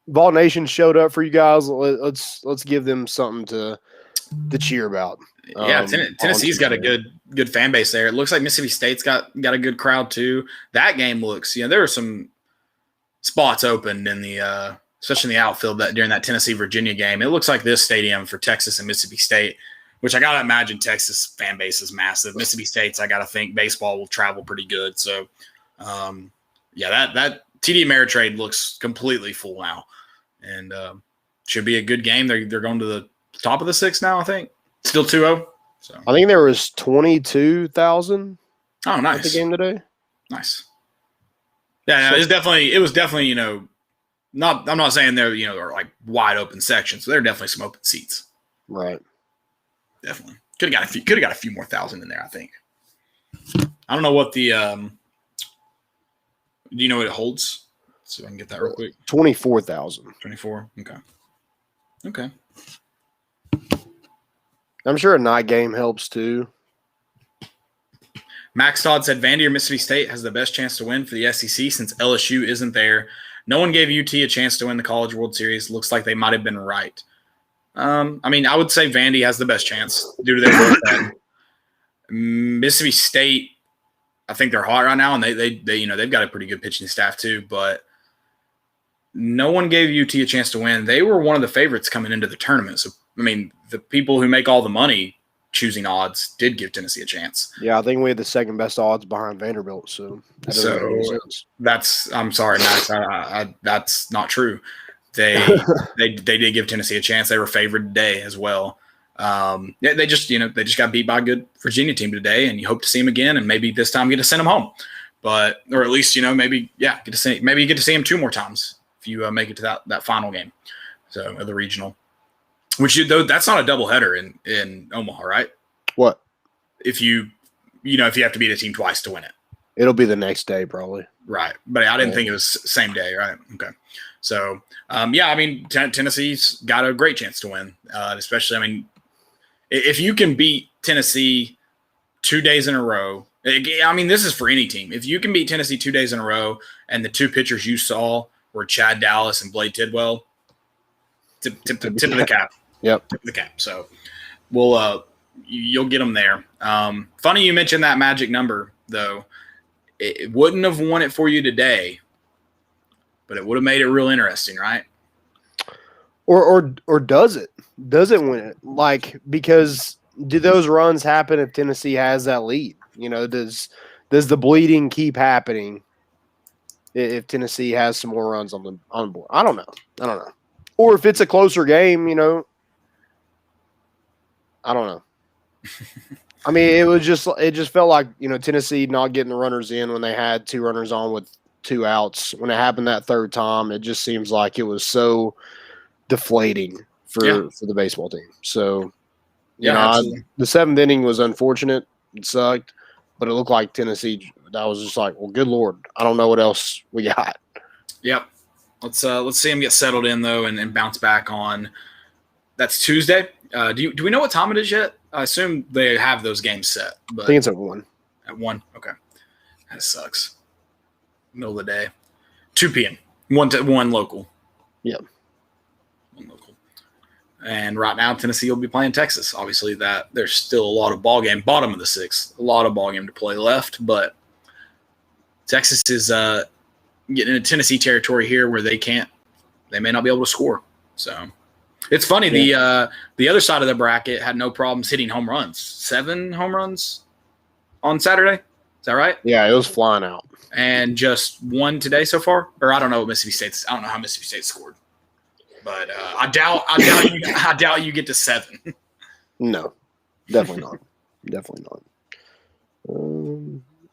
Vol Nation showed up for you guys. Let's give them something to cheer about. Yeah, Tennessee's got a good fan base there. It looks like Mississippi State's got a good crowd too. That game looks, there were some spots opened in the especially in the outfield during that Tennessee Virginia game. It looks like this stadium for Texas and Mississippi State, which I gotta imagine Texas fan base is massive. Mississippi State's, I gotta think baseball will travel pretty good. So, that TD Ameritrade looks completely full now, and should be a good game. They're going to the top of the 6th now, I think. Still 2-0. So I think there was 22,000. Oh, nice. At the game today. Nice. Yeah, it was definitely not. I'm not saying they're are like wide open sections. So there are definitely some open seats. Right. Definitely could have got a few more thousand in there. I think. I don't know what the. Do you know what it holds? So I can get that real quick. 24,000. 24. Okay. I'm sure a night game helps too. Max Todd said Vandy or Mississippi State has the best chance to win for the SEC since LSU isn't there. No one gave UT a chance to win the College World Series. Looks like they might have been right. I mean, I would say Vandy has the best chance due to their bullpen. Mississippi State, I think they're hot right now, and they've got a pretty good pitching staff too. But no one gave UT a chance to win. They were one of the favorites coming into the tournament. So I mean, the people who make all the money choosing odds did give Tennessee a chance. Yeah, I think we had the second best odds behind Vanderbilt. So I'm sorry, Max. That's not true. They did give Tennessee a chance. They were favored today as well. Yeah, they just got beat by a good Virginia team today, and you hope to see them again, and maybe this time get to send them home, or at least maybe get to see them 2 more times if you make it to that final game, so the regional, that's not a doubleheader in Omaha, right? What if you have to beat a team twice to win it? It'll be the next day probably. Right, but I didn't think it was same day, right? Okay, so Tennessee's got a great chance to win, especially if you can beat Tennessee 2 days in a row. This is for any team. If you can beat Tennessee 2 days in a row, and the 2 pitchers you saw were Chad Dallas and Blade Tidwell, tip of the cap. Yep, tip of the cap. So you'll get them there. Funny you mentioned that magic number though. It wouldn't have won it for you today, but it would have made it real interesting, right? Or does it? Does it win it? Because do those runs happen if Tennessee has that lead? Does the bleeding keep happening if Tennessee has some more runs on the board? I don't know. Or if it's a closer game, I don't know. It just felt like, Tennessee not getting the runners in when they had 2 runners on with 2 outs. When it happened that third time, it just seems like it was so deflating for the baseball team. So, the 7th inning was unfortunate. It sucked, but it looked like Tennessee. That was just like, well, good Lord, I don't know what else we got. Yep. Let's see them get settled in though, and bounce back on. That's Tuesday. Do we know what time it is yet? I assume they have those games set. But I think it's at 1. At 1, okay. That sucks. Middle of the day, 2 p.m. 1 local. Yep. 1 local. And right now, Tennessee will be playing Texas. Obviously, that there's still a lot of ball game, bottom of the 6th, a lot of ball game to play left. But Texas is getting into Tennessee territory here where they may not be able to score. So. It's funny, the other side of the bracket had no problems hitting home runs. 7 home runs on Saturday. Is that right? Yeah, it was flying out. And just 1 today so far? Or I don't know how Mississippi State scored. But I doubt you get to 7. No, definitely not. Definitely not.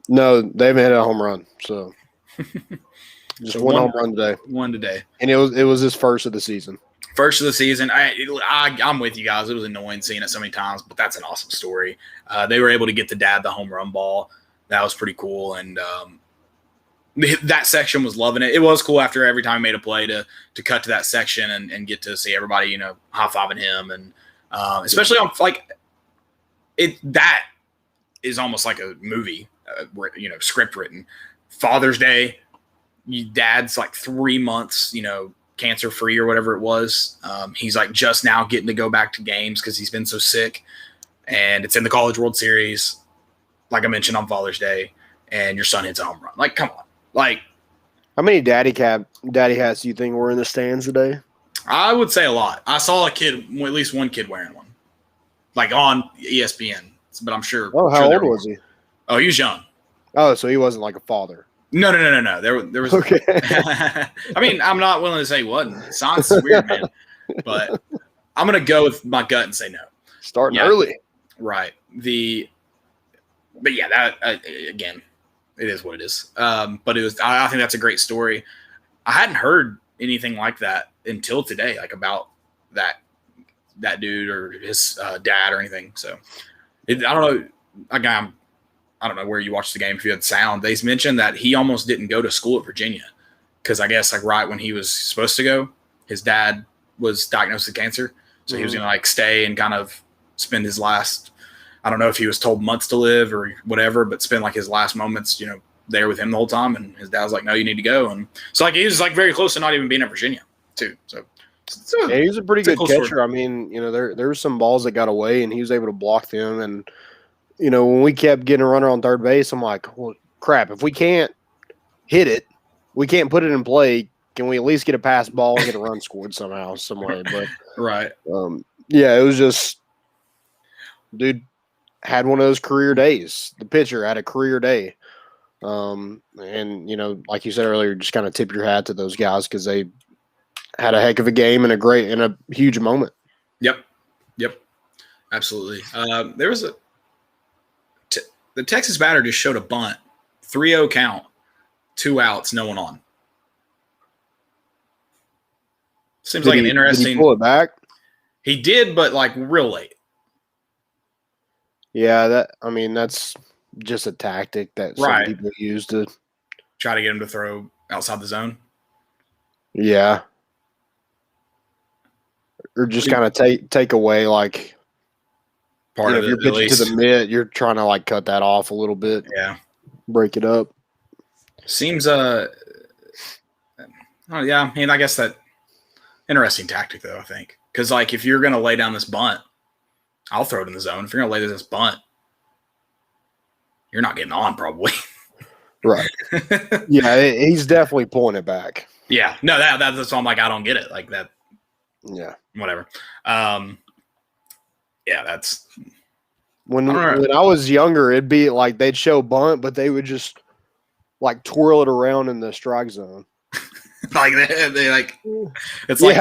No, they haven't hit a home run. So just 1 home run today. 1 today. And it was his first of the season. First of the season. I'm with you guys. It was annoying seeing it so many times, but that's an awesome story. They were able to get the dad the home run ball. That was pretty cool. And that section was loving it. It was cool after every time he made a play to cut to that section and get to see everybody, high-fiving him. And especially on that is almost like a movie, script written. Father's Day, dad's like 3 months, cancer free or whatever it was. He's like just now getting to go back to games because he's been so sick, and it's in the College World Series, like I mentioned on Father's Day, and your son hits a home run. Like, come on. Like, how many daddy hats do you think were in the stands today? I would say a lot. I saw at least one kid wearing one, like on ESPN. But I'm sure. Oh, how old was he? Oh, he was young. Oh, so he wasn't like a father. No. There was. Okay. I'm not willing to say he wasn't. Science is weird, man. But I'm gonna go with my gut and say no. Starting early, right? But yeah, that again, it is what it is. But it was. I think that's a great story. I hadn't heard anything like that until today, like about that dude or his dad or anything. So I don't know. Again, I don't know where you watched the game if you had sound. They mentioned that he almost didn't go to school at Virginia because I guess like right when he was supposed to go, his dad was diagnosed with cancer. So he was going to like stay and kind of spend his last, I don't know if he was told months to live or whatever, but spend like his last moments, there with him the whole time. And his dad was like, no, you need to go. And so like, he was like very close to not even being at Virginia too. So yeah, he was a pretty good catcher. There were some balls that got away and he was able to block them. And, when we kept getting a runner on third base, I'm like, well, crap, if we can't hit it, we can't put it in play. Can we at least get a pass ball and get a run scored somehow, some way? But right. Yeah, it was just, dude had one of those career days. The pitcher had a career day. And, like you said earlier, just kind of tip your hat to those guys because they had a heck of a game and a huge moment. Yep. Absolutely. There was the Texas batter just showed a bunt, 3-0 count, 2 outs, no one on. Seems like an interesting. Did he pull it back? He did, but like real late. Yeah, that's just a tactic that some people use to try to get him to throw outside the zone. Yeah. Or just kind of take away like part of it. If you're pitching to the mitt, you're trying to like cut that off a little bit. Yeah. Break it up. Seems I guess that interesting tactic though, I think. Because like if you're gonna lay down this bunt, I'll throw it in the zone. If you're gonna lay this bunt, you're not getting on probably. Right. Yeah, he's definitely pulling it back. Yeah. No, that's why I'm like, I don't get it. Like that. Yeah. Whatever. Yeah, that's when I was younger, it'd be like they'd show bunt, but they would just like twirl it around in the strike zone. Like they like it's like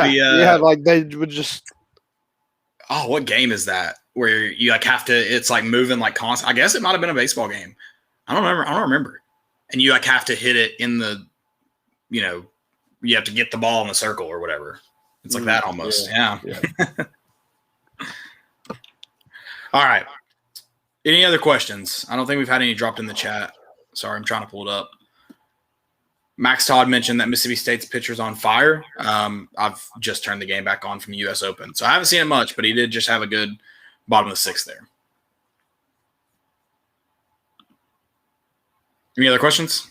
like they would just. Oh, what game is that? Where you like have to? It's like moving like constant. I guess it might have been a baseball game. I don't remember. And you like have to hit it in the, you have to get the ball in the circle or whatever. It's like that almost. Yeah. All right. Any other questions? I don't think we've had any dropped in the chat. Sorry, I'm trying to pull it up. Max Todd mentioned that Mississippi State's pitcher's on fire. I've just turned the game back on from the U.S. Open, so I haven't seen it much, but he did just have a good bottom of the sixth there. Any other questions?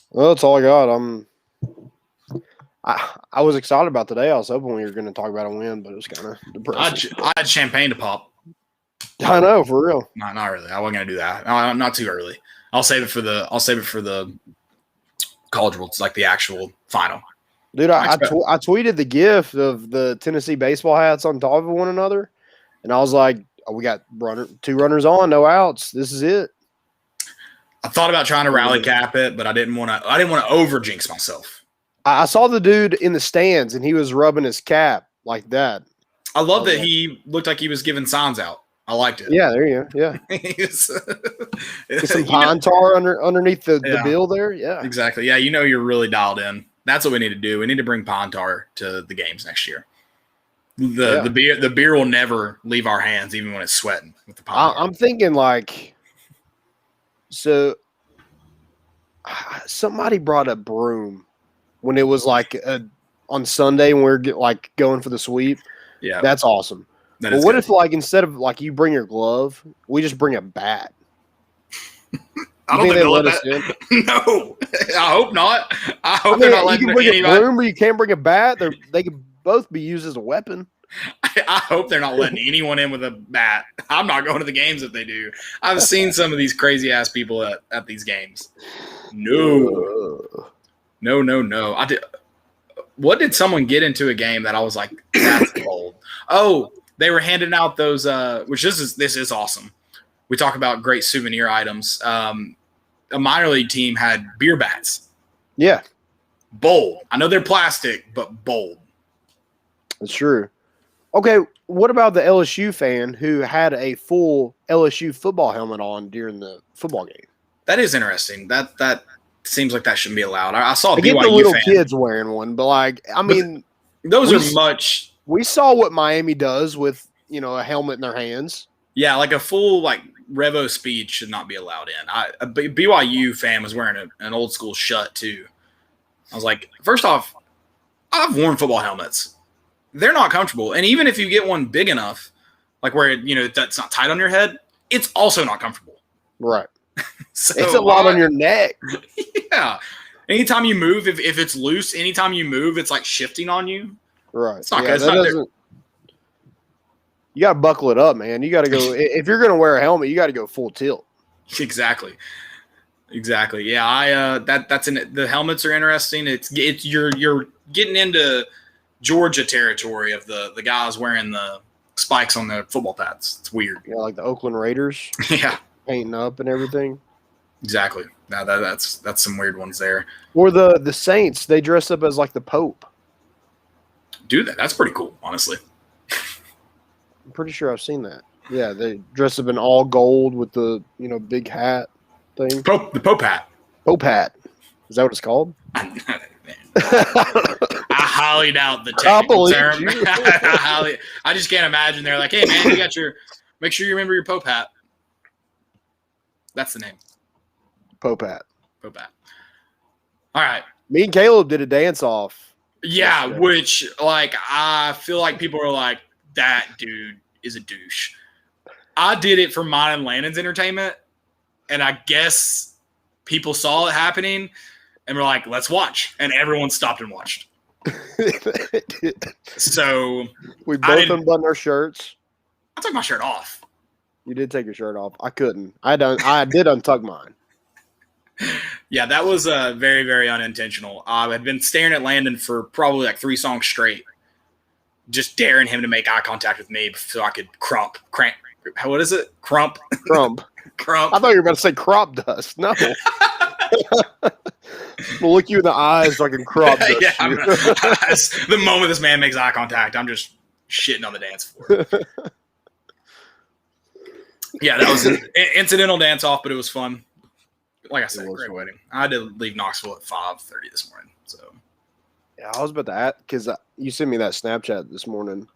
Well, that's all I got. I was excited about today. I was hoping we were going to talk about a win, but it was kind of depressing. I had champagne to pop. I know, for real. Not really. I wasn't going to do that. No, not too early. I'll save it for the College World. It's like the actual final. Dude, I tweeted the GIF of the Tennessee baseball hats on top of one another, and I was like, we got two runners on, no outs. This is it. I thought about trying to rally cap it, but I didn't want to over jinx myself. I saw the dude in the stands, and he was rubbing his cap like that. I love that he looked like he was giving signs out. I liked it. Yeah, there you go. Yeah. Get some pine tar underneath the bill there. Yeah. Exactly. Yeah, you're really dialed in. That's what we need to do. We need to bring pine tar to the games next year. The beer will never leave our hands, even when it's sweating with the pine tar. I'm thinking like, so somebody brought a broom when it was like on Sunday when we were like going for the sweep. Yeah. That's awesome. But what if like instead of like you bring your glove, we just bring a bat? I don't think they'll let us in. No, I hope not. I hope they're not letting anybody. You can bring a broom, but you can't bring a bat. They could both be used as a weapon. I hope they're not letting anyone in with a bat. I'm not going to the games if they do. I've seen some of these crazy ass people at these games. No. I did. What did someone get into a game that I was like, that's bold? Oh, they were handing out those, which this is awesome. We talk about great souvenir items. A minor league team had beer bats. Yeah. Bold. I know they're plastic, but bold. That's true. Okay, what about the LSU fan who had a full LSU football helmet on during the football game? That is interesting. That seems like that shouldn't be allowed. I saw I get the little kids wearing one, but like, I mean, those are much. We saw what Miami does with a helmet in their hands. Yeah, like a full like Revo speed should not be allowed in. A BYU fan was wearing an old school shut too. I was like, first off, I've worn football helmets. They're not comfortable, and even if you get one big enough, like where that's not tight on your head, it's also not comfortable. Right. So it's a lot on your neck. Yeah. Anytime you move, if it's loose, anytime you move, it's like shifting on you. Right. It's not good. You got to buckle it up, man. You got to go. If you're going to wear a helmet, you got to go full tilt. Exactly. Yeah. The helmets are interesting. You're getting into Georgia territory of the guys wearing the spikes on the football pads. It's weird. Yeah, like the Oakland Raiders. Yeah. Painting up and everything. Exactly. Now that's some weird ones there. Or the Saints, they dress up as like the Pope. Do that. That's pretty cool, honestly. I'm pretty sure I've seen that. Yeah, they dress up in all gold with the big hat thing. The Pope hat. Pope hat. Is that what it's called? I highly doubt the technical term. I just can't imagine. They're like, hey man, you got make sure you remember your Pope hat. That's the name. Pope hat. Pope hat. All right. Me and Caleb did a dance off. Yeah, which I feel like people are like, that dude is a douche. I did it for mine and Landon's entertainment, and I guess people saw it happening and were like, let's watch. And everyone stopped and watched. So we both unbuttoned our shirts. I took my shirt off. You did take your shirt off. I couldn't. I did untuck mine. Yeah, that was very, very unintentional. I had been staring at Landon for probably like 3 songs straight, just daring him to make eye contact with me so I could crump. What is it? Crump. Crump. Crump. I thought you were about to say crop dust. No. We'll look you in the eyes so I can crop dust. Yeah, the moment this man makes eye contact, I'm just shitting on the dance floor. Yeah, that was an incidental dance off, but it was fun. Like I said, great wedding. I had to leave Knoxville at 5:30 this morning. So yeah, I was about to ask because you sent me that Snapchat this morning,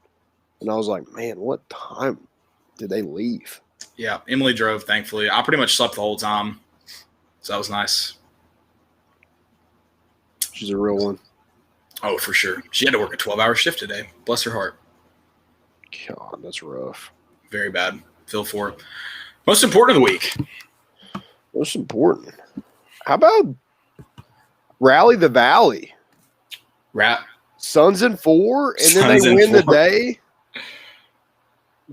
and I was like, man, what time did they leave? Yeah, Emily drove, thankfully. I pretty much slept the whole time, so that was nice. She's a real one. Oh, for sure. She had to work a 12-hour shift today. Bless her heart. God, that's rough. Very bad. Feel for it. Most important of the week. Most important. How about Rally the Valley? Suns in 4, and then they win the day.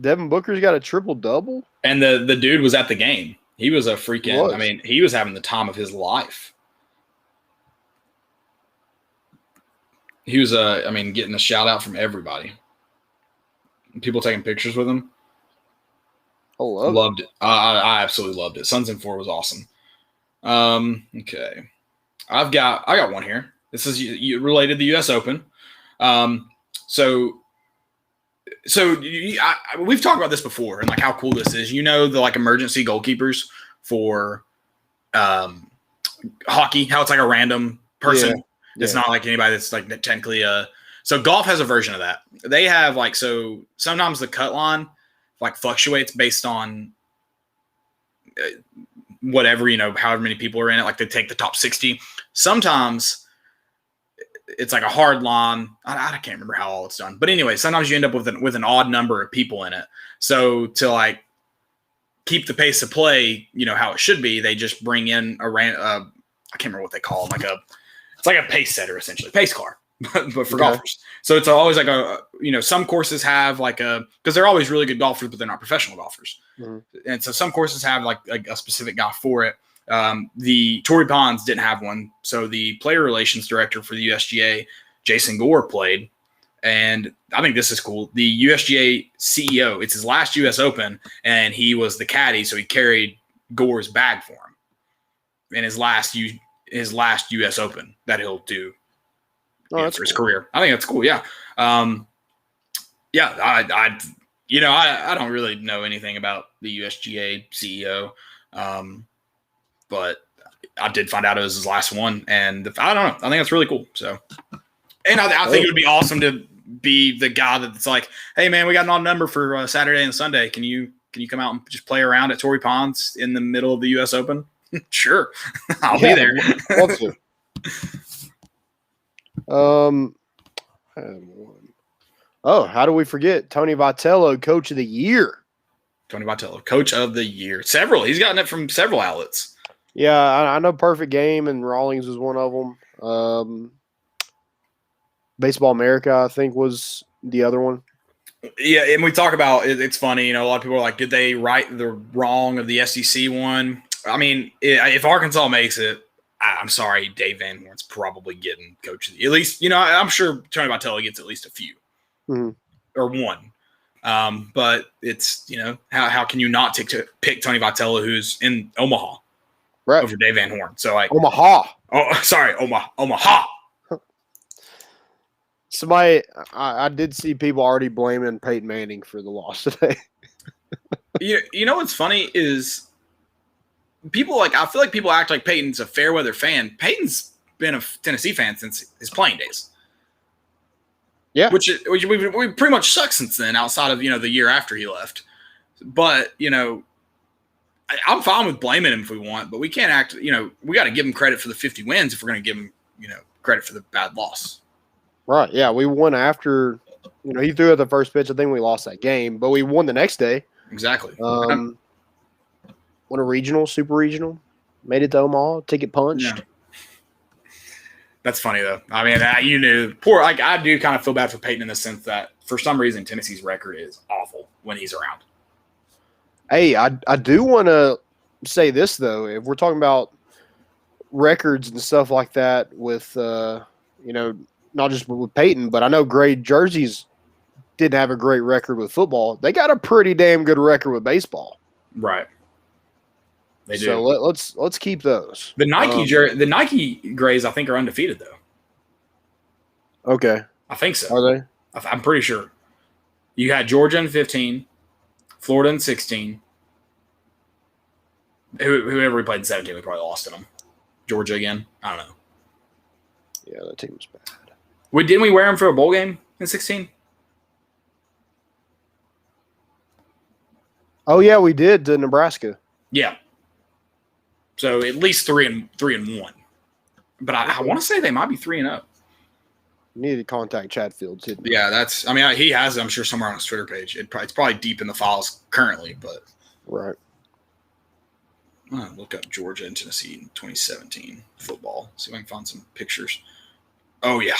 Devin Booker's got a triple-double. And the dude was at the game. He was a freaking – I mean, he was having the time of his life. He was, getting a shout-out from everybody. People taking pictures with him. Loved it. I absolutely loved it. Suns in 4 was awesome. Okay. I got one here. This is related to the U.S. Open. We've talked about this before and like how cool this is. You know, the like emergency goalkeepers for hockey, how it's like a random person. Yeah. It's not like anybody that's like technically so golf has a version of that. They have like, so sometimes the cut line like fluctuates based on whatever, however many people are in it. Like they take the top 60. Sometimes it's like a hard line. I can't remember how all it's done, but anyway, sometimes you end up with an odd number of people in it. So to like keep the pace of play, how it should be, they just bring in I can't remember what they call them. It's like a pace setter, essentially, pace car, but for golfers. So it's always like some courses have like because they're always really good golfers, but they're not professional golfers. Mm-hmm. And so some courses have like a specific guy for it. The Torrey Pines didn't have one. So the player relations director for the USGA, Jason Gore, played. And I think this is cool. The USGA CEO, it's his last US Open, and he was the caddy. So he carried Gore's bag for him in his last US Open that he'll do for his career. I think that's cool. Yeah. I don't really know anything about the USGA CEO. But I did find out it was his last one, and I don't know. I think that's really cool. So, and I think it would be awesome to be the guy that's like, hey man, we got an odd number for Saturday and Sunday. Can you come out and just play around at Torrey Pines in the middle of the U.S. Open? Sure, I'll be there. Love to. I have one. Oh, how do we forget Tony Vitello, Coach of the Year? Tony Vitello, Coach of the Year. Several. He's gotten it from several outlets. Yeah, I know Perfect Game and Rawlings was one of them. Baseball America, I think, was the other one. Yeah, and we talk about it's funny. A lot of people are like, did they right the wrong of the SEC one? I mean, if Arkansas makes it, I'm sorry, Dave Van Horn's probably getting Coach of the Year. At least, I'm sure Tony Vitello gets at least a few or one. But it's, how can you not pick Tony Vitello, who's in Omaha, right, over Dave Van Horn? So like Omaha. Oh, sorry, Omaha. Somebody, I did see people already blaming Peyton Manning for the loss today. You know what's funny is people I feel like people act like Peyton's a fair weather fan. Peyton's been a Tennessee fan since his playing days. Yeah. Which we pretty much sucked since then, outside of the year after he left. But I'm fine with blaming him if we want, but we can't act. We got to give him credit for the 50 wins if we're going to give him credit for the bad loss. Right. Yeah, we won after. He threw at the first pitch. I think we lost that game, but we won the next day. Exactly. Won a regional, super regional, made it to Omaha, ticket punched. Yeah. That's funny though. I mean, you knew poor. I do kind of feel bad for Peyton in the sense that for some reason Tennessee's record is awful when he's around. Hey, I do want to say this though. If we're talking about records and stuff like that, with not just with Peyton, but I know Gray Jerseys didn't have a great record with football. They got a pretty damn good record with baseball. Right. They do. So let's keep those. The Nike Grays, I think, are undefeated though. Okay. I think so. Are they? I'm pretty sure. You had Georgia in 15, Florida in 16. Whoever we played in 17, we probably lost in them. Georgia again. I don't know. Yeah, that team was bad. Didn't we wear them for a bowl game in 16? Oh yeah, we did to Nebraska. Yeah. So at least 3-1. But I want to say they might be 3-0. Need to contact Chad Fields. Yeah, he has it, I'm sure, somewhere on his Twitter page. It's probably deep in the files currently, but right. I'm gonna look up Georgia and Tennessee in 2017 football. See if I can find some pictures. Oh yeah,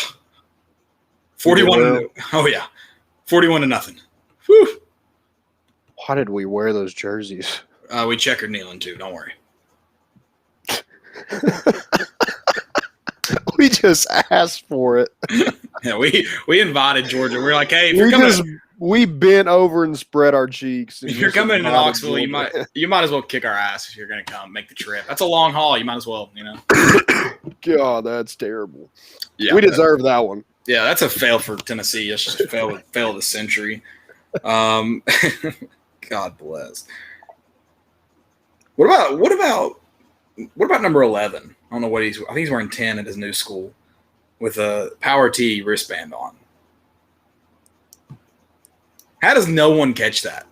41. Oh yeah, 41-0. Whew. Why did we wear those jerseys? We checkered kneeling too. Don't worry. We just asked for it. Yeah, we invited Georgia. We're like, hey, if we bent over and spread our cheeks. If you're coming to Knoxville, you might as well kick our ass if you're going to come make the trip. That's a long haul. You might as well, God, that's terrible. Yeah, we deserve that one. Yeah, that's a fail for Tennessee. That's just a fail of the century. God bless. What about number 11? I don't know what I think he's wearing 10 at his new school with a Power T wristband on. How does no one catch that?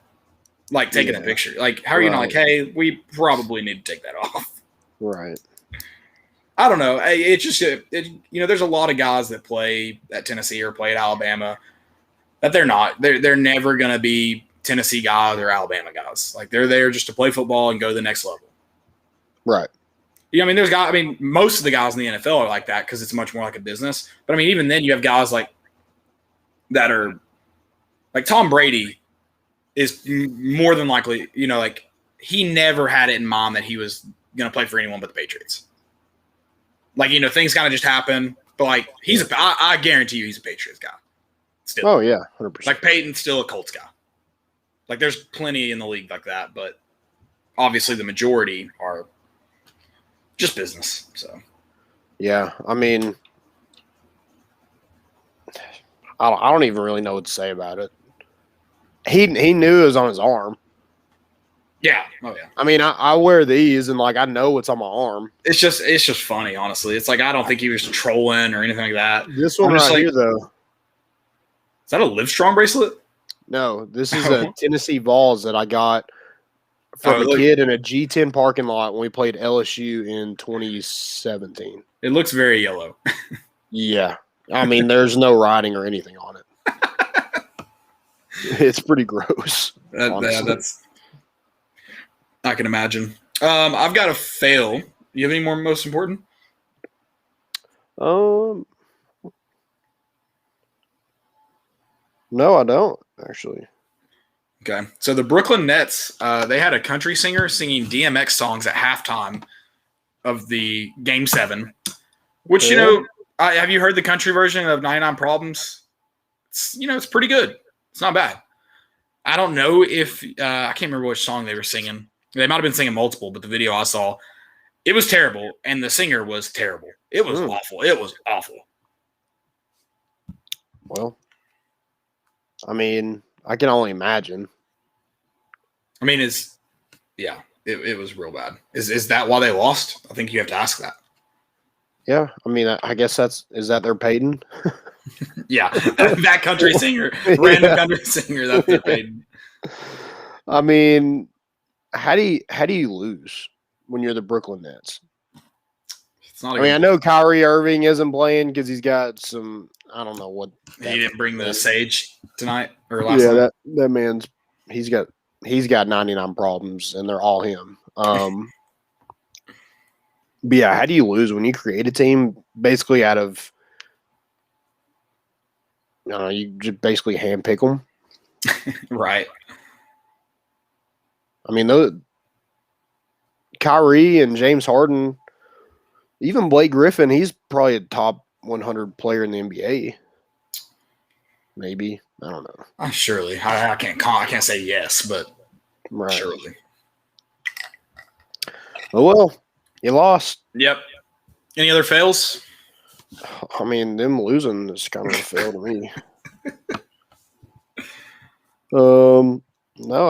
Like taking a picture. Like, how are you not like, hey, we probably need to take that off? Right. I don't know. It's just, there's a lot of guys that play at Tennessee or play at Alabama that they're not. They're never going to be Tennessee guys or Alabama guys. Like, they're there just to play football and go to the next level. Right. Most of the guys in the NFL are like that because it's much more like a business. But, even then you have guys like that are like Tom Brady is more than likely, he never had it in mind that he was going to play for anyone but the Patriots. Like, things kind of just happen. But, like, I guarantee you he's a Patriots guy. Still. Oh, yeah, 100%. Like, Peyton's still a Colts guy. Like, there's plenty in the league like that. But obviously the majority are just business. So, yeah, I don't even really know what to say about it. He knew it was on his arm. Yeah. Oh yeah. I wear these and I know it's on my arm. It's just funny, honestly. It's like I don't think he was trolling or anything like that. This one right here, though. Is that a Livestrong bracelet? No, this is a Tennessee Vols that I got from a kid in a G10 parking lot when we played LSU in 2017. It looks very yellow. Yeah. There's no writing or anything on it. It's pretty gross. That's I can imagine. I've got a fail. You have any more most important? No, I don't, actually. Okay. So the Brooklyn Nets, they had a country singer singing DMX songs at halftime of the Game 7, which, have you heard the country version of 99 Problems? It's pretty good. It's not bad. I don't know if I can't remember which song they were singing. They might have been singing multiple, but the video I saw, it was terrible, and the singer was terrible. It was awful. It was awful. Well, I mean, I can only imagine. I mean, it was real bad. Is that why they lost? I think you have to ask that. Yeah, I mean, I guess is that their Peyton? Yeah, that country singer, random country singer, that's their Peyton. I mean, how do you lose when you're the Brooklyn Nets? It's not. I mean, I know Kyrie Irving isn't playing because he's got some. I don't know what. He didn't bring the sage tonight or last Yeah, night. that man's he's got 99 problems and they're all him. But yeah, how do you lose when you create a team basically out of? I don't know, you just basically handpick them. Right. I mean, those Kyrie and James Harden, even Blake Griffin, he's probably a top 100 player in the NBA. Maybe, I don't know. Surely, I can't say yes, but Right. surely. Oh well, you lost. Yep. Any other fails? I mean, them losing is kind of a fail to me. No,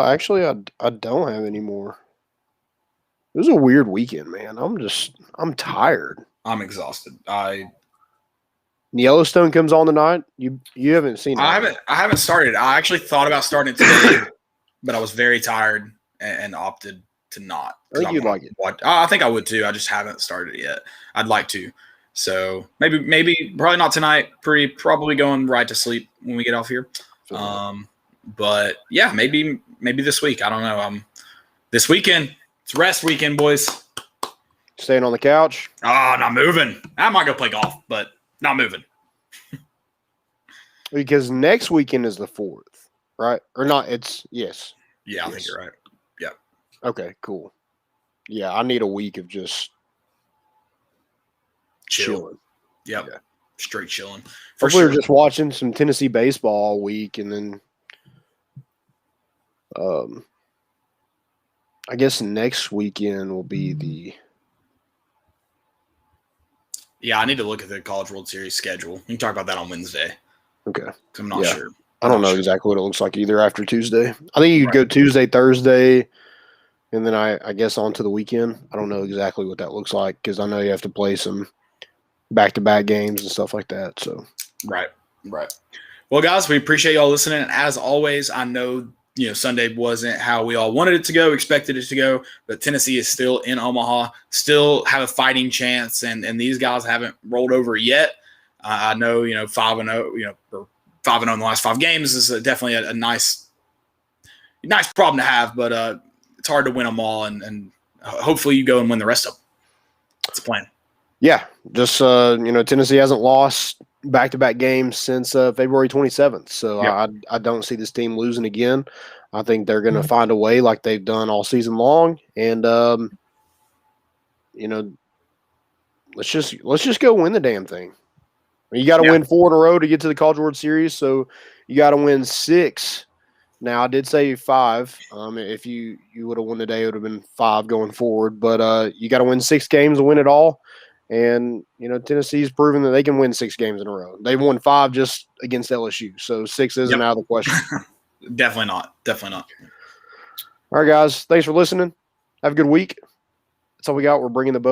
actually, I don't have any more. It was a weird weekend, man. I'm tired. I'm exhausted. Yellowstone comes on tonight. You haven't seen it? I haven't started. I actually thought about starting it today, but I was very tired and opted to not. I think you'd like it. I think I would too. I just haven't started it yet. I'd like to. So maybe probably not tonight. Probably going right to sleep when we get off here. But yeah, maybe this week. I don't know. This weekend, it's rest weekend, boys. Staying on the couch. Oh, not moving. I might go play golf, but not moving. Because next weekend is the 4th, right? Or not? It's yes. Yeah, I think you're right. Yeah. Okay, cool. Yeah, I need a week of just chilling. Yep. Yeah. Straight chilling. Hopefully we're just watching some Tennessee baseball all week, and then I guess next weekend will be the. Yeah, I need to look at the College World Series schedule. We can talk about that on Wednesday. Okay. I'm not sure. I don't know exactly what it looks like either after Tuesday. I think you could go Tuesday, Thursday, and then I guess on to the weekend. I don't know exactly what that looks like because I know you have to play some back-to-back games and stuff like that. So Right. Well, guys, we appreciate y'all listening. As always, I know Sunday wasn't how we all wanted it to go, expected it to go, but Tennessee is still in Omaha, still have a fighting chance, and these guys haven't rolled over yet. I know 5-0, or 5-0 in the last 5 games is definitely a nice problem to have, but it's hard to win them all, and hopefully you go and win the rest of them. That's the plan. Yeah, just Tennessee hasn't lost back-to-back games since February 27th. So yep. I don't see this team losing again. I think they're going to find a way like they've done all season long, and let's just go win the damn thing. You got to win 4 in a row to get to the College World Series, so you got to win 6. Now, I did say 5. If you would have won today, it would have been 5 going forward. But you got to win 6 games to win it all. And, Tennessee's proven that they can win 6 games in a row. They've won 5 just against LSU, so 6 isn't out of the question. Definitely not. All right, guys. Thanks for listening. Have a good week. That's all we got. We're bringing the boat.